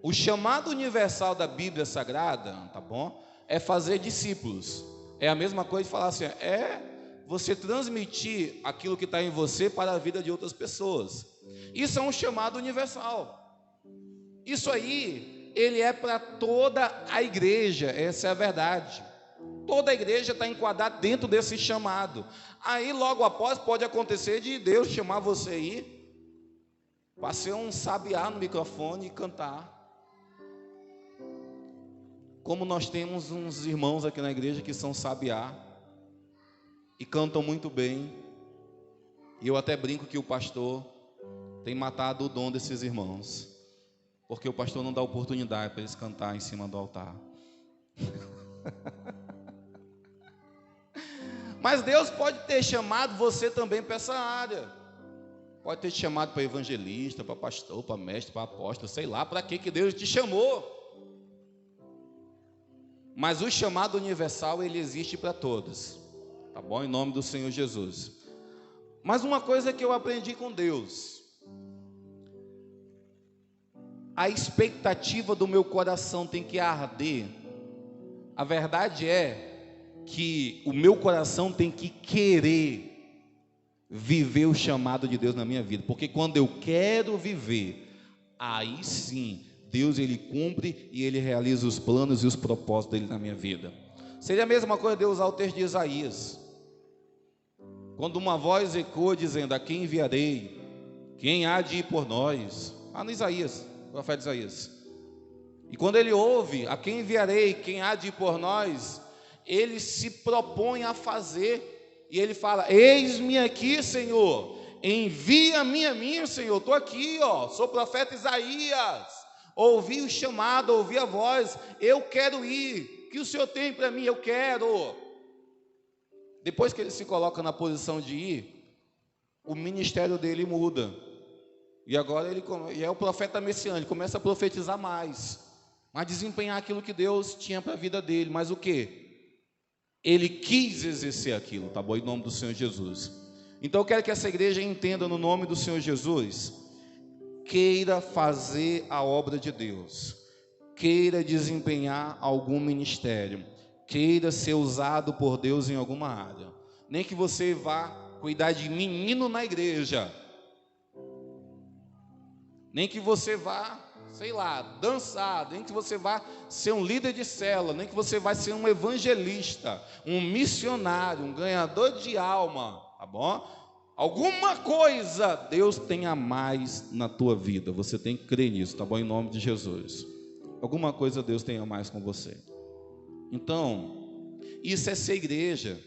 Speaker 1: O chamado universal da Bíblia Sagrada, tá bom? É fazer discípulos. É a mesma coisa de falar assim, é você transmitir aquilo que está em você para a vida de outras pessoas. Isso é um chamado universal. Isso aí, ele é para toda a igreja, essa é a verdade. Toda a igreja está enquadrada dentro desse chamado. Aí logo após pode acontecer de Deus chamar você aí para ser um sabiá no microfone e cantar. Como nós temos uns irmãos aqui na igreja que são sabiá e cantam muito bem. E eu até brinco que o pastor tem matado o dom desses irmãos, porque o pastor não dá oportunidade para eles cantar em cima do altar. Mas Deus pode ter chamado você também para essa área. Pode ter te chamado para evangelista, para pastor, para mestre, para apóstolo, sei lá para que Deus te chamou. Mas o chamado universal, ele existe para todos, tá bom? Em nome do Senhor Jesus. Mas uma coisa que eu aprendi com Deus: a expectativa do meu coração tem que arder. A verdade é que o meu coração tem que querer viver o chamado de Deus na minha vida, porque quando eu quero viver, aí sim Deus ele cumpre e ele realiza os planos e os propósitos dele na minha vida. Seria a mesma coisa Deus usar o texto de Isaías, quando uma voz ecoa dizendo: a quem enviarei? Quem há de ir por nós? No Isaías, o profeta Isaías. E quando ele ouve: a quem enviarei? Quem há de ir por nós? Ele se propõe a fazer, e ele fala: eis-me aqui, Senhor, envia-me a mim, Senhor. Estou aqui, sou profeta Isaías. Ouvi o chamado, ouvi a voz, eu quero ir. O que o Senhor tem para mim? Eu quero. Depois que ele se coloca na posição de ir, o ministério dele muda. E agora ele é o profeta messiânico, começa a profetizar mais, a desempenhar aquilo que Deus tinha para a vida dele. Mas o que? Ele quis exercer aquilo, tá bom? Em nome do Senhor Jesus. Então eu quero que essa igreja entenda, no nome do Senhor Jesus, queira fazer a obra de Deus, queira desempenhar algum ministério, queira ser usado por Deus em alguma área. Nem que você vá cuidar de menino na igreja. Nem que você vá, sei lá, dançar, nem que você vá ser um líder de célula, nem que você vá ser um evangelista, um missionário, um ganhador de alma, tá bom? Alguma coisa Deus tem a mais na tua vida, você tem que crer nisso, tá bom? Em nome de Jesus. Alguma coisa Deus tem a mais com você. Então, isso é ser igreja,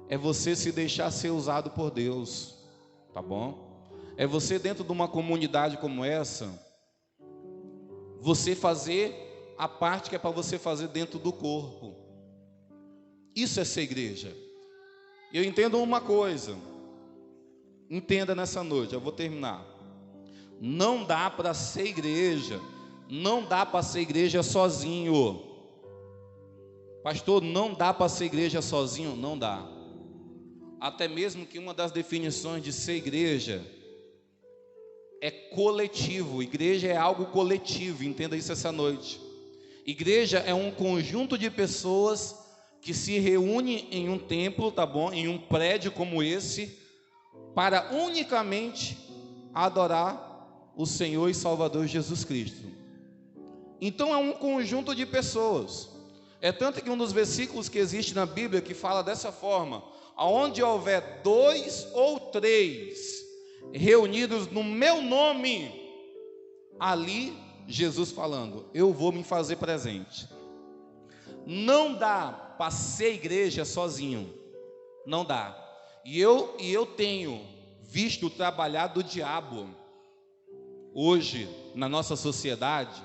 Speaker 1: é você se deixar ser usado por Deus, tá bom? É você dentro de uma comunidade como essa, você fazer a parte que é para você fazer dentro do corpo. Isso é ser igreja. Eu entendo uma coisa, entenda nessa noite, eu vou terminar. Não dá para ser igreja, não dá para ser igreja sozinho. Pastor, não dá para ser igreja sozinho? Não dá. Até mesmo que uma das definições de ser igreja é coletivo. Igreja é algo coletivo, entenda isso essa noite. Igreja é um conjunto de pessoas que se reúne em um templo, tá bom? Em um prédio como esse, para unicamente adorar o Senhor e Salvador Jesus Cristo. Então é um conjunto de pessoas. É tanto que um dos versículos que existe na Bíblia que fala dessa forma: aonde houver 2 ou 3 reunidos no meu nome, ali Jesus falando, eu vou me fazer presente. Não dá para ser igreja sozinho, não dá. E eu tenho visto trabalhar do diabo hoje na nossa sociedade,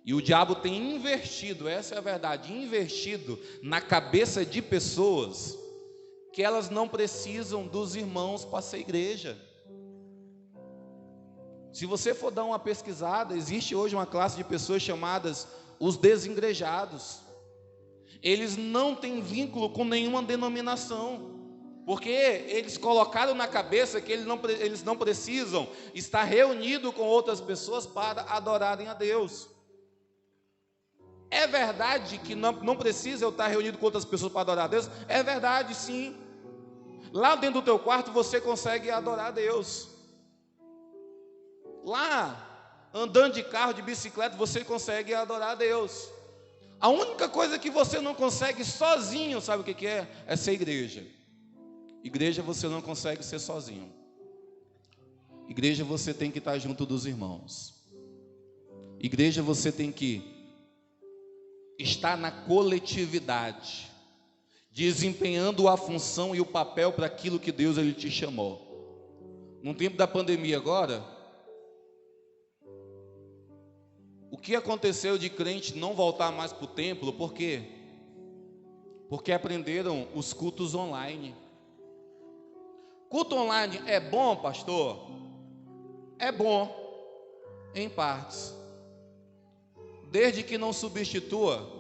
Speaker 1: e o diabo tem investido, essa é a verdade, investido na cabeça de pessoas que elas não precisam dos irmãos para ser igreja. Se você for dar uma pesquisada, existe hoje uma classe de pessoas chamadas os desigrejados. Eles não têm vínculo com nenhuma denominação, porque eles colocaram na cabeça que eles não precisam estar reunidos com outras pessoas para adorarem a Deus. É verdade que não precisa eu estar reunido com outras pessoas para adorar a Deus? É verdade, sim. Lá dentro do teu quarto você consegue adorar a Deus. Lá, andando de carro, de bicicleta, você consegue adorar a Deus. A única coisa que você não consegue sozinho, sabe o que é? É ser igreja. Igreja você não consegue ser sozinho. Igreja você tem que estar junto dos irmãos. Igreja você tem que estar na coletividade, desempenhando a função e o papel para aquilo que Deus ele te chamou. No tempo da pandemia agora, o que aconteceu de crente não voltar mais para o templo? Por quê? Porque aprenderam os cultos online. Culto online é bom, pastor? É bom, em partes. Desde que não substitua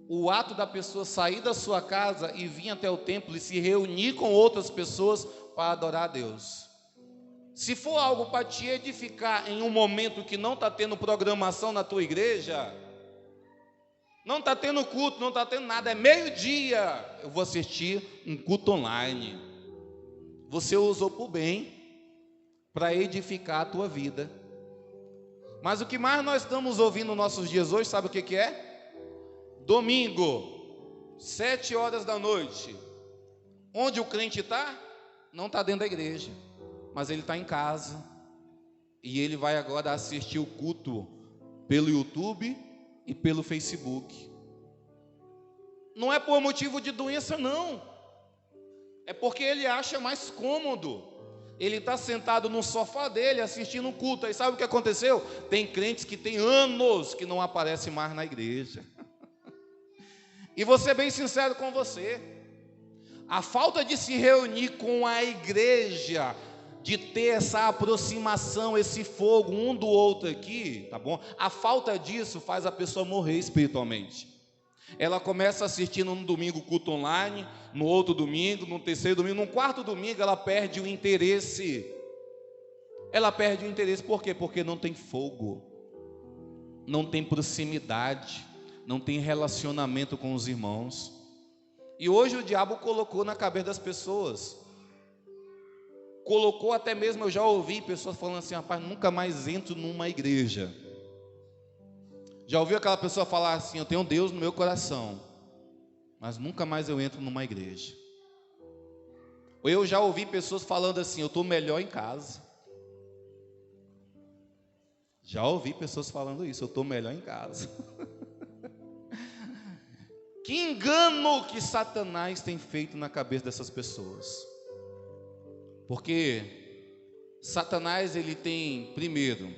Speaker 1: o ato da pessoa sair da sua casa e vir até o templo e se reunir com outras pessoas para adorar a Deus. Se for algo para te edificar em um momento que não está tendo programação na tua igreja, não está tendo culto, não está tendo nada, é meio-dia, eu vou assistir um culto online. Você usou para o bem, para edificar a tua vida. Mas o que mais nós estamos ouvindo nos nossos dias hoje, sabe o que é? Domingo, 7 horas da noite. Onde o crente está? Não está dentro da igreja, mas ele está em casa. E ele vai agora assistir o culto pelo YouTube e pelo Facebook. Não é por motivo de doença, não. É porque ele acha mais cômodo. Ele está sentado no sofá dele assistindo um culto. Aí sabe o que aconteceu? Tem crentes que tem anos que não aparecem mais na igreja. E vou ser bem sincero com você. A falta de se reunir com a igreja, de ter essa aproximação, esse fogo um do outro aqui, tá bom? A falta disso faz a pessoa morrer espiritualmente. Ela começa assistindo no domingo culto online, no outro domingo, no terceiro domingo, no quarto domingo ela perde o interesse. Ela perde o interesse por quê? Porque não tem fogo, não tem proximidade, não tem relacionamento com os irmãos. E hoje o diabo colocou na cabeça das pessoas colocou até mesmo, eu já ouvi pessoas falando assim: rapaz, nunca mais entro numa igreja. Já ouviu aquela pessoa falar assim: eu tenho Deus no meu coração, mas nunca mais eu entro numa igreja. Ou eu já ouvi pessoas falando assim: eu estou melhor em casa. Já ouvi pessoas falando isso: eu estou melhor em casa. Que engano que Satanás tem feito na cabeça dessas pessoas. Porque Satanás, ele tem, primeiro,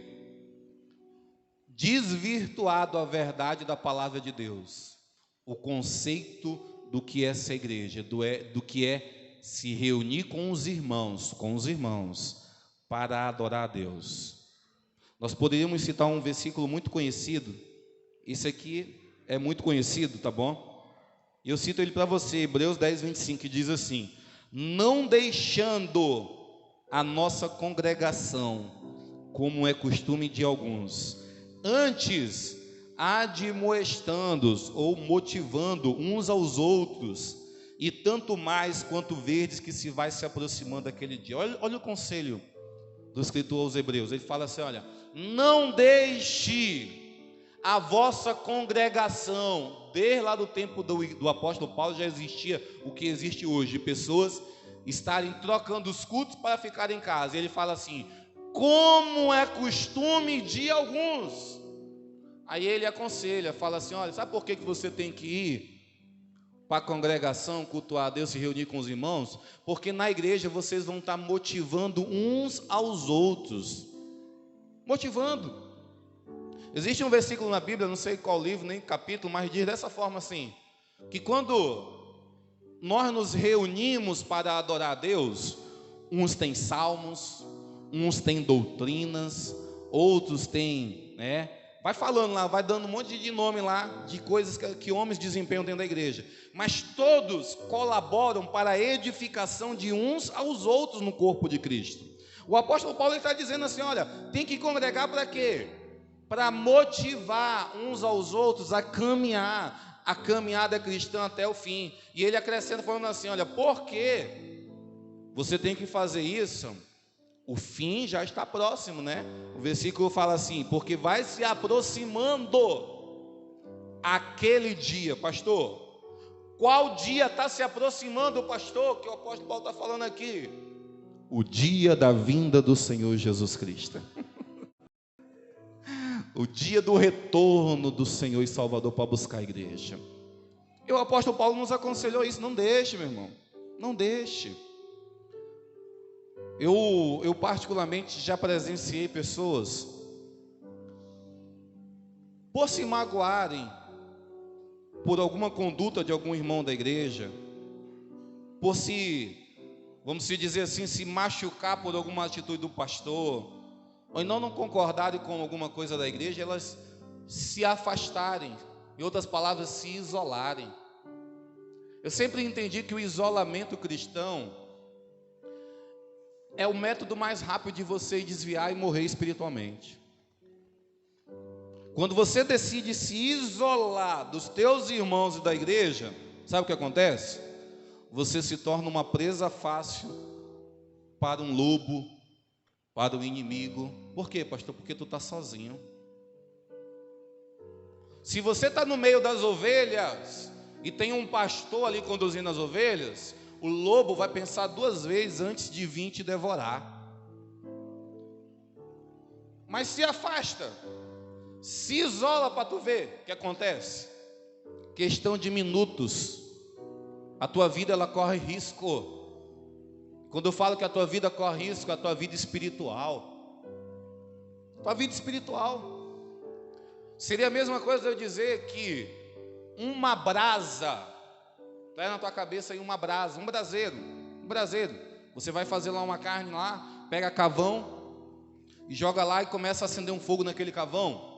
Speaker 1: desvirtuado a verdade da palavra de Deus, o conceito do que é ser igreja, do que é se reunir com os irmãos para adorar a Deus. Nós poderíamos citar um versículo muito conhecido. Esse aqui é muito conhecido, tá bom? Eu cito ele para você, Hebreus 10, 25, que diz assim: não deixando a nossa congregação, como é costume de alguns, antes admoestando-os ou motivando uns aos outros, e tanto mais quanto verdes que se vai se aproximando aquele dia. Olha o conselho do escritor aos Hebreus. Ele fala assim: olha, não deixe a vossa congregação, desde lá do tempo do apóstolo Paulo já existia o que existe hoje, de pessoas estarem trocando os cultos para ficar em casa. Ele fala assim: como é costume de alguns. Aí ele aconselha, fala assim: olha, sabe por que você tem que ir para a congregação, cultuar a Deus, se reunir com os irmãos? Porque na igreja vocês vão estar motivando uns aos outros. Motivando. Existe um versículo na Bíblia, não sei qual livro, nem capítulo, mas diz dessa forma assim: que quando nós nos reunimos para adorar a Deus, uns têm salmos, uns têm doutrinas, outros têm, vai falando lá, vai dando um monte de nome lá, de coisas que homens desempenham dentro da igreja, mas todos colaboram para a edificação de uns aos outros no corpo de Cristo. O apóstolo Paulo está dizendo assim: olha, tem que congregar para quê? Para motivar uns aos outros a caminhar, a caminhada cristã até o fim. E ele acrescenta falando assim: olha, porque você tem que fazer isso, o fim já está próximo, né? O versículo fala assim: porque vai se aproximando aquele dia. Pastor, qual dia está se aproximando, pastor, que o apóstolo Paulo está falando aqui? O dia da vinda do Senhor Jesus Cristo. O dia do retorno do Senhor e Salvador para buscar a igreja. E o apóstolo Paulo nos aconselhou isso: não deixe, meu irmão, não deixe. Eu particularmente já presenciei pessoas por se magoarem por alguma conduta de algum irmão da igreja, por se, vamos dizer assim, se machucar por alguma atitude do pastor, ou não concordarem com alguma coisa da igreja, elas se afastarem, em outras palavras, se isolarem. Eu sempre entendi que o isolamento cristão é o método mais rápido de você desviar e morrer espiritualmente. Quando você decide se isolar dos teus irmãos e da igreja, sabe o que acontece? Você se torna uma presa fácil para um lobo, para o inimigo. Por quê, pastor? Porque tu está sozinho. Se você está no meio das ovelhas e tem um pastor ali conduzindo as ovelhas, o lobo vai pensar duas vezes antes de vir te devorar. Mas se afasta, se isola para tu ver o que acontece. Questão de minutos, a tua vida ela corre risco. Quando eu falo que a tua vida corre risco, a tua vida espiritual. Tua vida espiritual. Seria a mesma coisa eu dizer que uma brasa, traz na tua cabeça aí uma brasa, um braseiro. Você vai fazer lá uma carne lá, pega carvão e joga lá e começa a acender um fogo naquele carvão.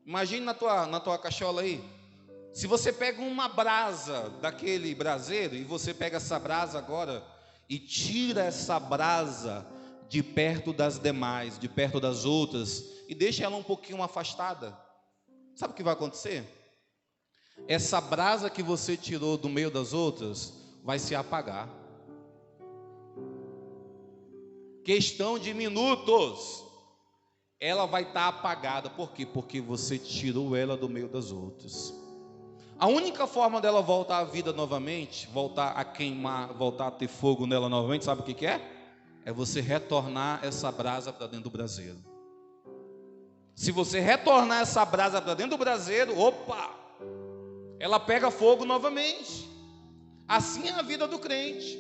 Speaker 1: Imagine na tua cachola aí. Se você pega uma brasa daquele braseiro e você pega essa brasa agora e tira essa brasa de perto das demais, de perto das outras, e deixa ela um pouquinho afastada, sabe o que vai acontecer? Essa brasa que você tirou do meio das outras vai se apagar. questão de minutos, ela vai estar apagada. Por quê? Porque você tirou ela do meio das outras. A única forma dela voltar à vida novamente, voltar a queimar, voltar a ter fogo nela novamente, sabe o que é? É você retornar essa brasa para dentro do braseiro. Se você retornar essa brasa para dentro do braseiro, opa, ela pega fogo novamente. Assim é a vida do crente.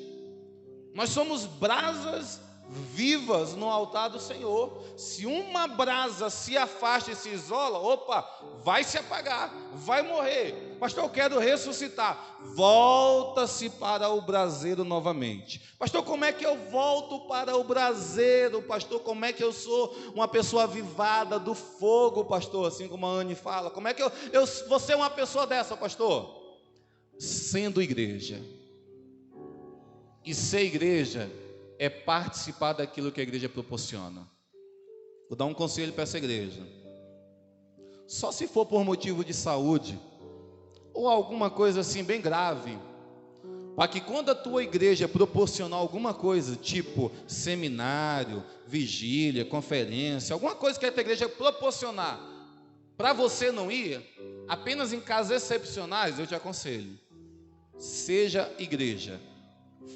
Speaker 1: Nós somos brasas vivas no altar do Senhor. Se uma brasa se afasta e se isola, opa, vai se apagar, vai morrer. Pastor, eu quero ressuscitar. Volta-se para o braseiro novamente. Pastor, como é que eu volto para o braseiro? Pastor, como é que eu sou uma pessoa avivada do fogo, pastor? Assim como a Anne fala. Como é que eu vou ser uma pessoa dessa, pastor? Sendo igreja. E ser igreja é participar daquilo que a igreja proporciona. Vou dar um conselho para essa igreja. Só se for por motivo de saúde ou alguma coisa assim bem grave, para que quando a tua igreja proporcionar alguma coisa, tipo seminário, vigília, conferência, alguma coisa que a tua igreja proporcionar, para você não ir, apenas em casos excepcionais, eu te aconselho, seja igreja,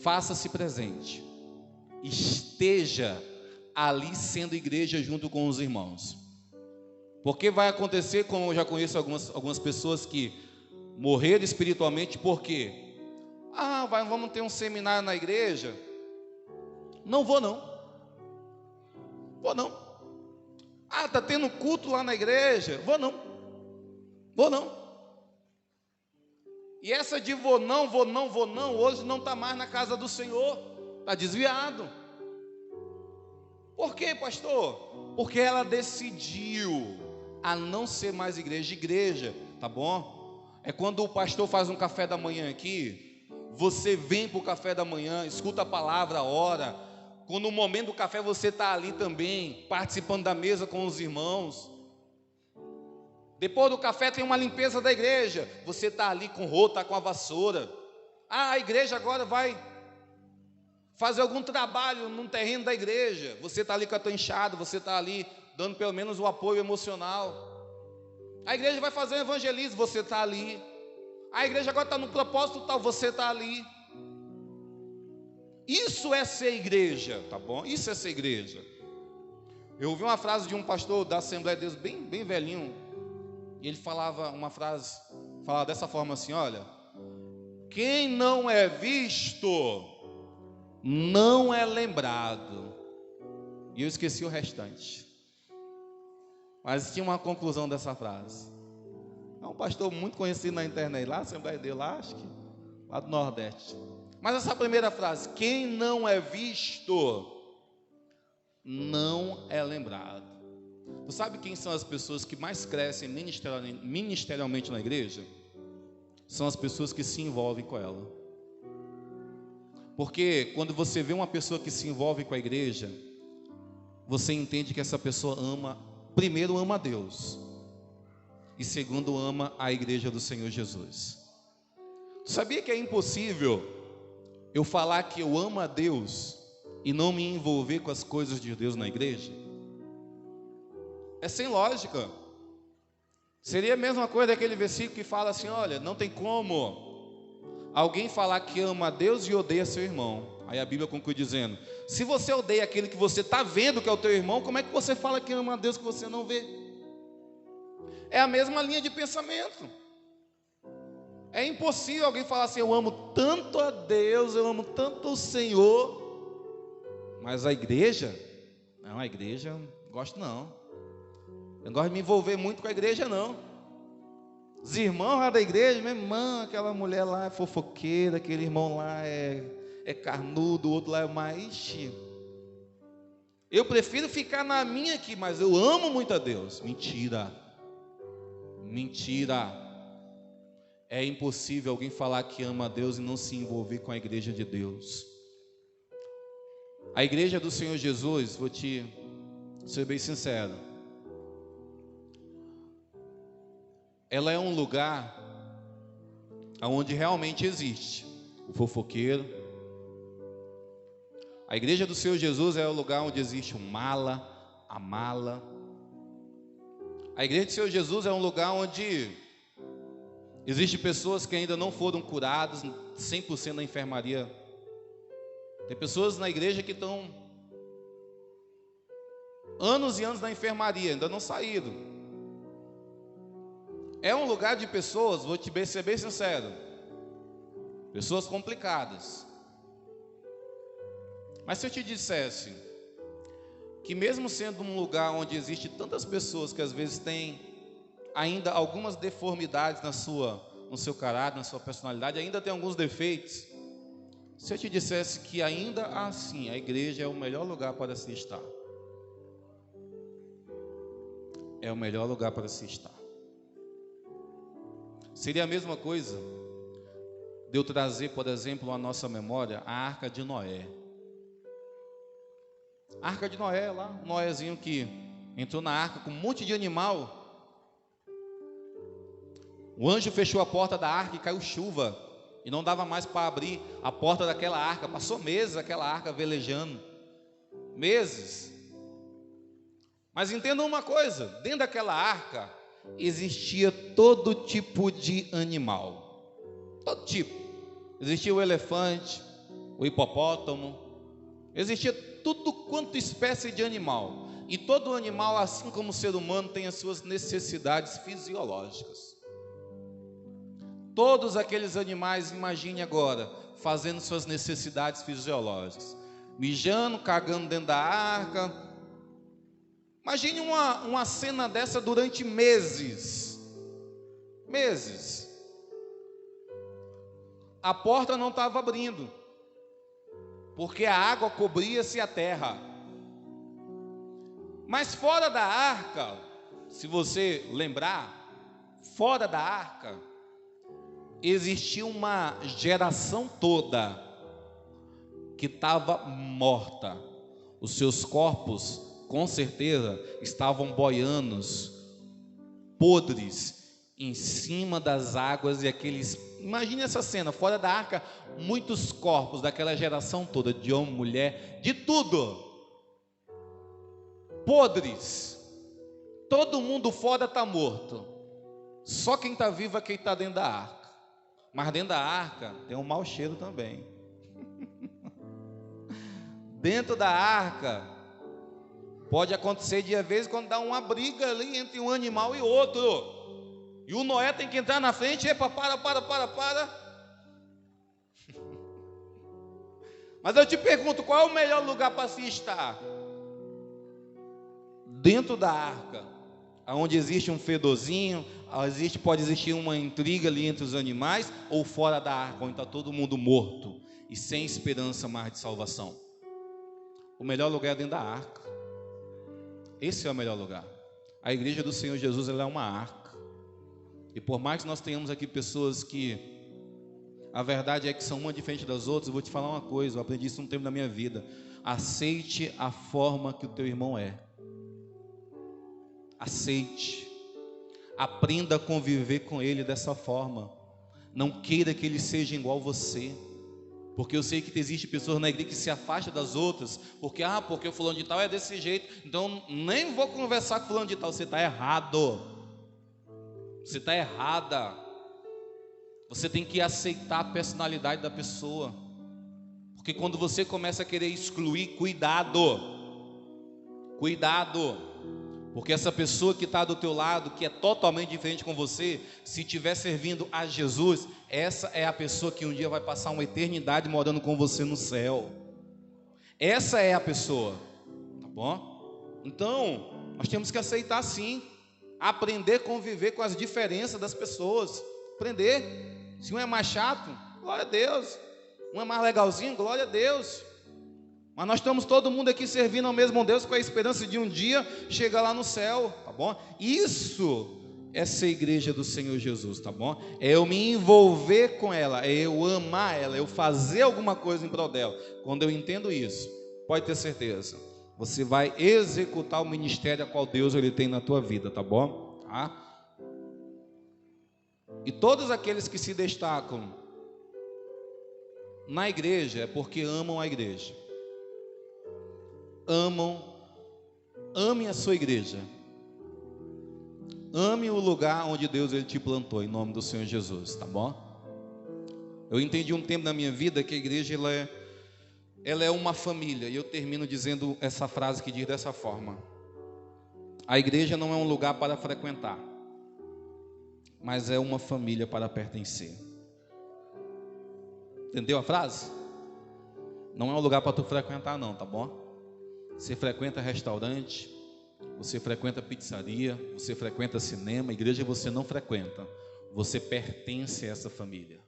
Speaker 1: faça-se presente, esteja ali sendo igreja junto com os irmãos. Porque vai acontecer, como eu já conheço algumas pessoas que morreram espiritualmente, porque vamos ter um seminário na igreja, não vou não, está tendo culto lá na igreja, vou não, e essa de vou não, hoje não está mais na casa do Senhor, está desviado. Por quê, pastor? Porque ela decidiu a não ser mais igreja, tá bom? É quando o pastor faz um café da manhã aqui, você vem para o café da manhã, escuta a palavra, ora. Quando no momento do café você está ali também, participando da mesa com os irmãos. Depois do café tem uma limpeza da igreja, você está ali com o rodo, está com a vassoura. A igreja agora vai fazer algum trabalho num terreno da igreja, você está ali com a tua enxada, você está ali dando pelo menos o apoio emocional. A igreja vai fazer um evangelismo, você está ali. A igreja agora está no propósito tal, você está ali. Isso é ser igreja, tá bom? Isso é ser igreja. Eu ouvi uma frase de um pastor da Assembleia de Deus, bem velhinho, e ele falava dessa forma assim: olha, quem não é visto não é lembrado. E eu esqueci o restante, mas tinha uma conclusão dessa frase. É um pastor muito conhecido na internet, lá, Assembleia dele, lá, acho que lá do Nordeste. Mas essa primeira frase, quem não é visto não é lembrado. Tu sabe quem são as pessoas que mais crescem ministerialmente na igreja? São as pessoas que se envolvem com ela. Porque quando você vê uma pessoa que se envolve com a igreja, você entende que essa pessoa primeiro ama a Deus, e segundo ama a igreja do Senhor Jesus. Tu sabia que é impossível eu falar que eu amo a Deus e não me envolver com as coisas de Deus na igreja? É sem lógica. Seria a mesma coisa daquele versículo que fala assim: olha, não tem como alguém falar que ama a Deus e odeia seu irmão. Aí a Bíblia conclui dizendo: se você odeia aquele que você está vendo que é o teu irmão, como é que você fala que ama a Deus que você não vê? É a mesma linha de pensamento. É impossível alguém falar assim: eu amo tanto a Deus, eu amo tanto o Senhor, mas a igreja, não, a igreja eu não gosto não. Eu não gosto de me envolver muito com a igreja não. Os irmãos lá da igreja, minha irmã, aquela mulher lá é fofoqueira, aquele irmão lá é carnudo, o outro lá é mais... Ixi, eu prefiro ficar na minha aqui, mas eu amo muito a Deus. Mentira. É impossível alguém falar que ama a Deus e não se envolver com a igreja de Deus. A igreja do Senhor Jesus, vou ser bem sincero, ela é um lugar onde realmente existe o fofoqueiro, A igreja do Senhor Jesus é o lugar onde existe a mala. A igreja do Senhor Jesus é um lugar onde existem pessoas que ainda não foram curadas 100% da enfermaria. Tem pessoas na igreja que estão anos e anos na enfermaria, ainda não saíram. É um lugar de pessoas, vou ser bem sincero, pessoas complicadas. Mas se eu te dissesse que mesmo sendo um lugar onde existe tantas pessoas que às vezes têm ainda algumas deformidades no seu caráter, na sua personalidade, ainda tem alguns defeitos, se eu te dissesse que ainda assim a igreja é o melhor lugar para se estar, é o melhor lugar para se estar, seria a mesma coisa de eu trazer, por exemplo, à nossa memória a Arca de Noé. A Arca de Noé, lá, um Noézinho que entrou na arca com um monte de animal. O anjo fechou a porta da arca e caiu chuva, e não dava mais para abrir a porta daquela arca. Passou meses aquela arca velejando, meses. Mas entendam uma coisa, dentro daquela arca existia todo tipo de animal, todo tipo. Existia o elefante, o hipopótamo, existia tudo quanto espécie de animal. E todo animal, assim como o ser humano, tem as suas necessidades fisiológicas. Todos aqueles animais, imagine agora, fazendo suas necessidades fisiológicas, mijando, cagando dentro da arca. Imagine uma cena dessa durante meses. Meses. A porta não estava abrindo, porque a água cobria-se a terra. Mas fora da arca, se você lembrar, fora da arca, existia uma geração toda que estava morta. Os seus corpos, com certeza, estavam boianos, podres, em cima das águas. E aqueles, imagine essa cena, fora da arca, muitos corpos daquela geração toda, de homem, mulher, de tudo, podres. Todo mundo fora está morto, só quem está vivo é quem está dentro da arca. Mas dentro da arca tem um mau cheiro também. Dentro da arca pode acontecer de vez quando dá uma briga ali entre um animal e outro, e o Noé tem que entrar na frente. Epa, para. Mas eu te pergunto, qual é o melhor lugar para se estar? Dentro da arca, onde existe um fedorzinho, pode existir uma intriga ali entre os animais, ou fora da arca, onde está todo mundo morto e sem esperança mais de salvação. O melhor lugar é dentro da arca. Esse é o melhor lugar. A igreja do Senhor Jesus, ela é uma arca. E por mais que nós tenhamos aqui pessoas que a verdade é que são uma diferente das outras, eu vou te falar uma coisa, eu aprendi isso um tempo da minha vida: aceite a forma que o teu irmão é. Aceite, aprenda a conviver com ele dessa forma. Não queira que ele seja igual a você, porque eu sei que existe pessoas na igreja que se afastam das outras, porque o fulano de tal é desse jeito, então nem vou conversar com fulano de tal. Você está errado, você está errada. Você tem que aceitar a personalidade da pessoa, porque quando você começa a querer excluir, cuidado, porque essa pessoa que está do teu lado, que é totalmente diferente com você, se estiver servindo a Jesus, essa é a pessoa que um dia vai passar uma eternidade morando com você no céu. Essa é a pessoa, tá bom? Então, nós temos que aceitar sim, aprender a conviver com as diferenças das pessoas, aprender. Se um é mais chato, glória a Deus. Um é mais legalzinho, glória a Deus. Mas nós estamos todo mundo aqui servindo ao mesmo Deus, com a esperança de um dia chegar lá no céu, tá bom? Isso é ser igreja do Senhor Jesus, tá bom? É eu me envolver com ela, é eu amar ela, é eu fazer alguma coisa em prol dela. Quando eu entendo isso, pode ter certeza, você vai executar o ministério a qual Deus ele tem na tua vida, tá bom? Tá? E todos aqueles que se destacam na igreja é porque amam a igreja. ame a sua igreja. Ame o lugar onde Deus ele te plantou, em nome do Senhor Jesus, tá bom? Eu entendi um tempo na minha vida que a igreja ela é uma família, e eu termino dizendo essa frase que diz dessa forma: a igreja não é um lugar para frequentar, mas é uma família para pertencer. Entendeu a frase? Não é um lugar para tu frequentar não, tá bom? Você frequenta restaurante, você frequenta pizzaria, você frequenta cinema, igreja você não frequenta, você pertence a essa família,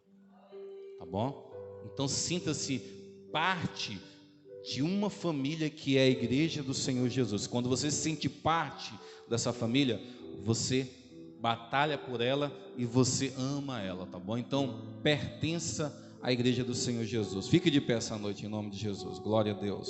Speaker 1: tá bom? Então sinta-se parte de uma família que é a igreja do Senhor Jesus. Quando você se sente parte dessa família, você batalha por ela e você ama ela, tá bom? Então pertença à igreja do Senhor Jesus. Fique de pé essa noite em nome de Jesus. Glória a Deus.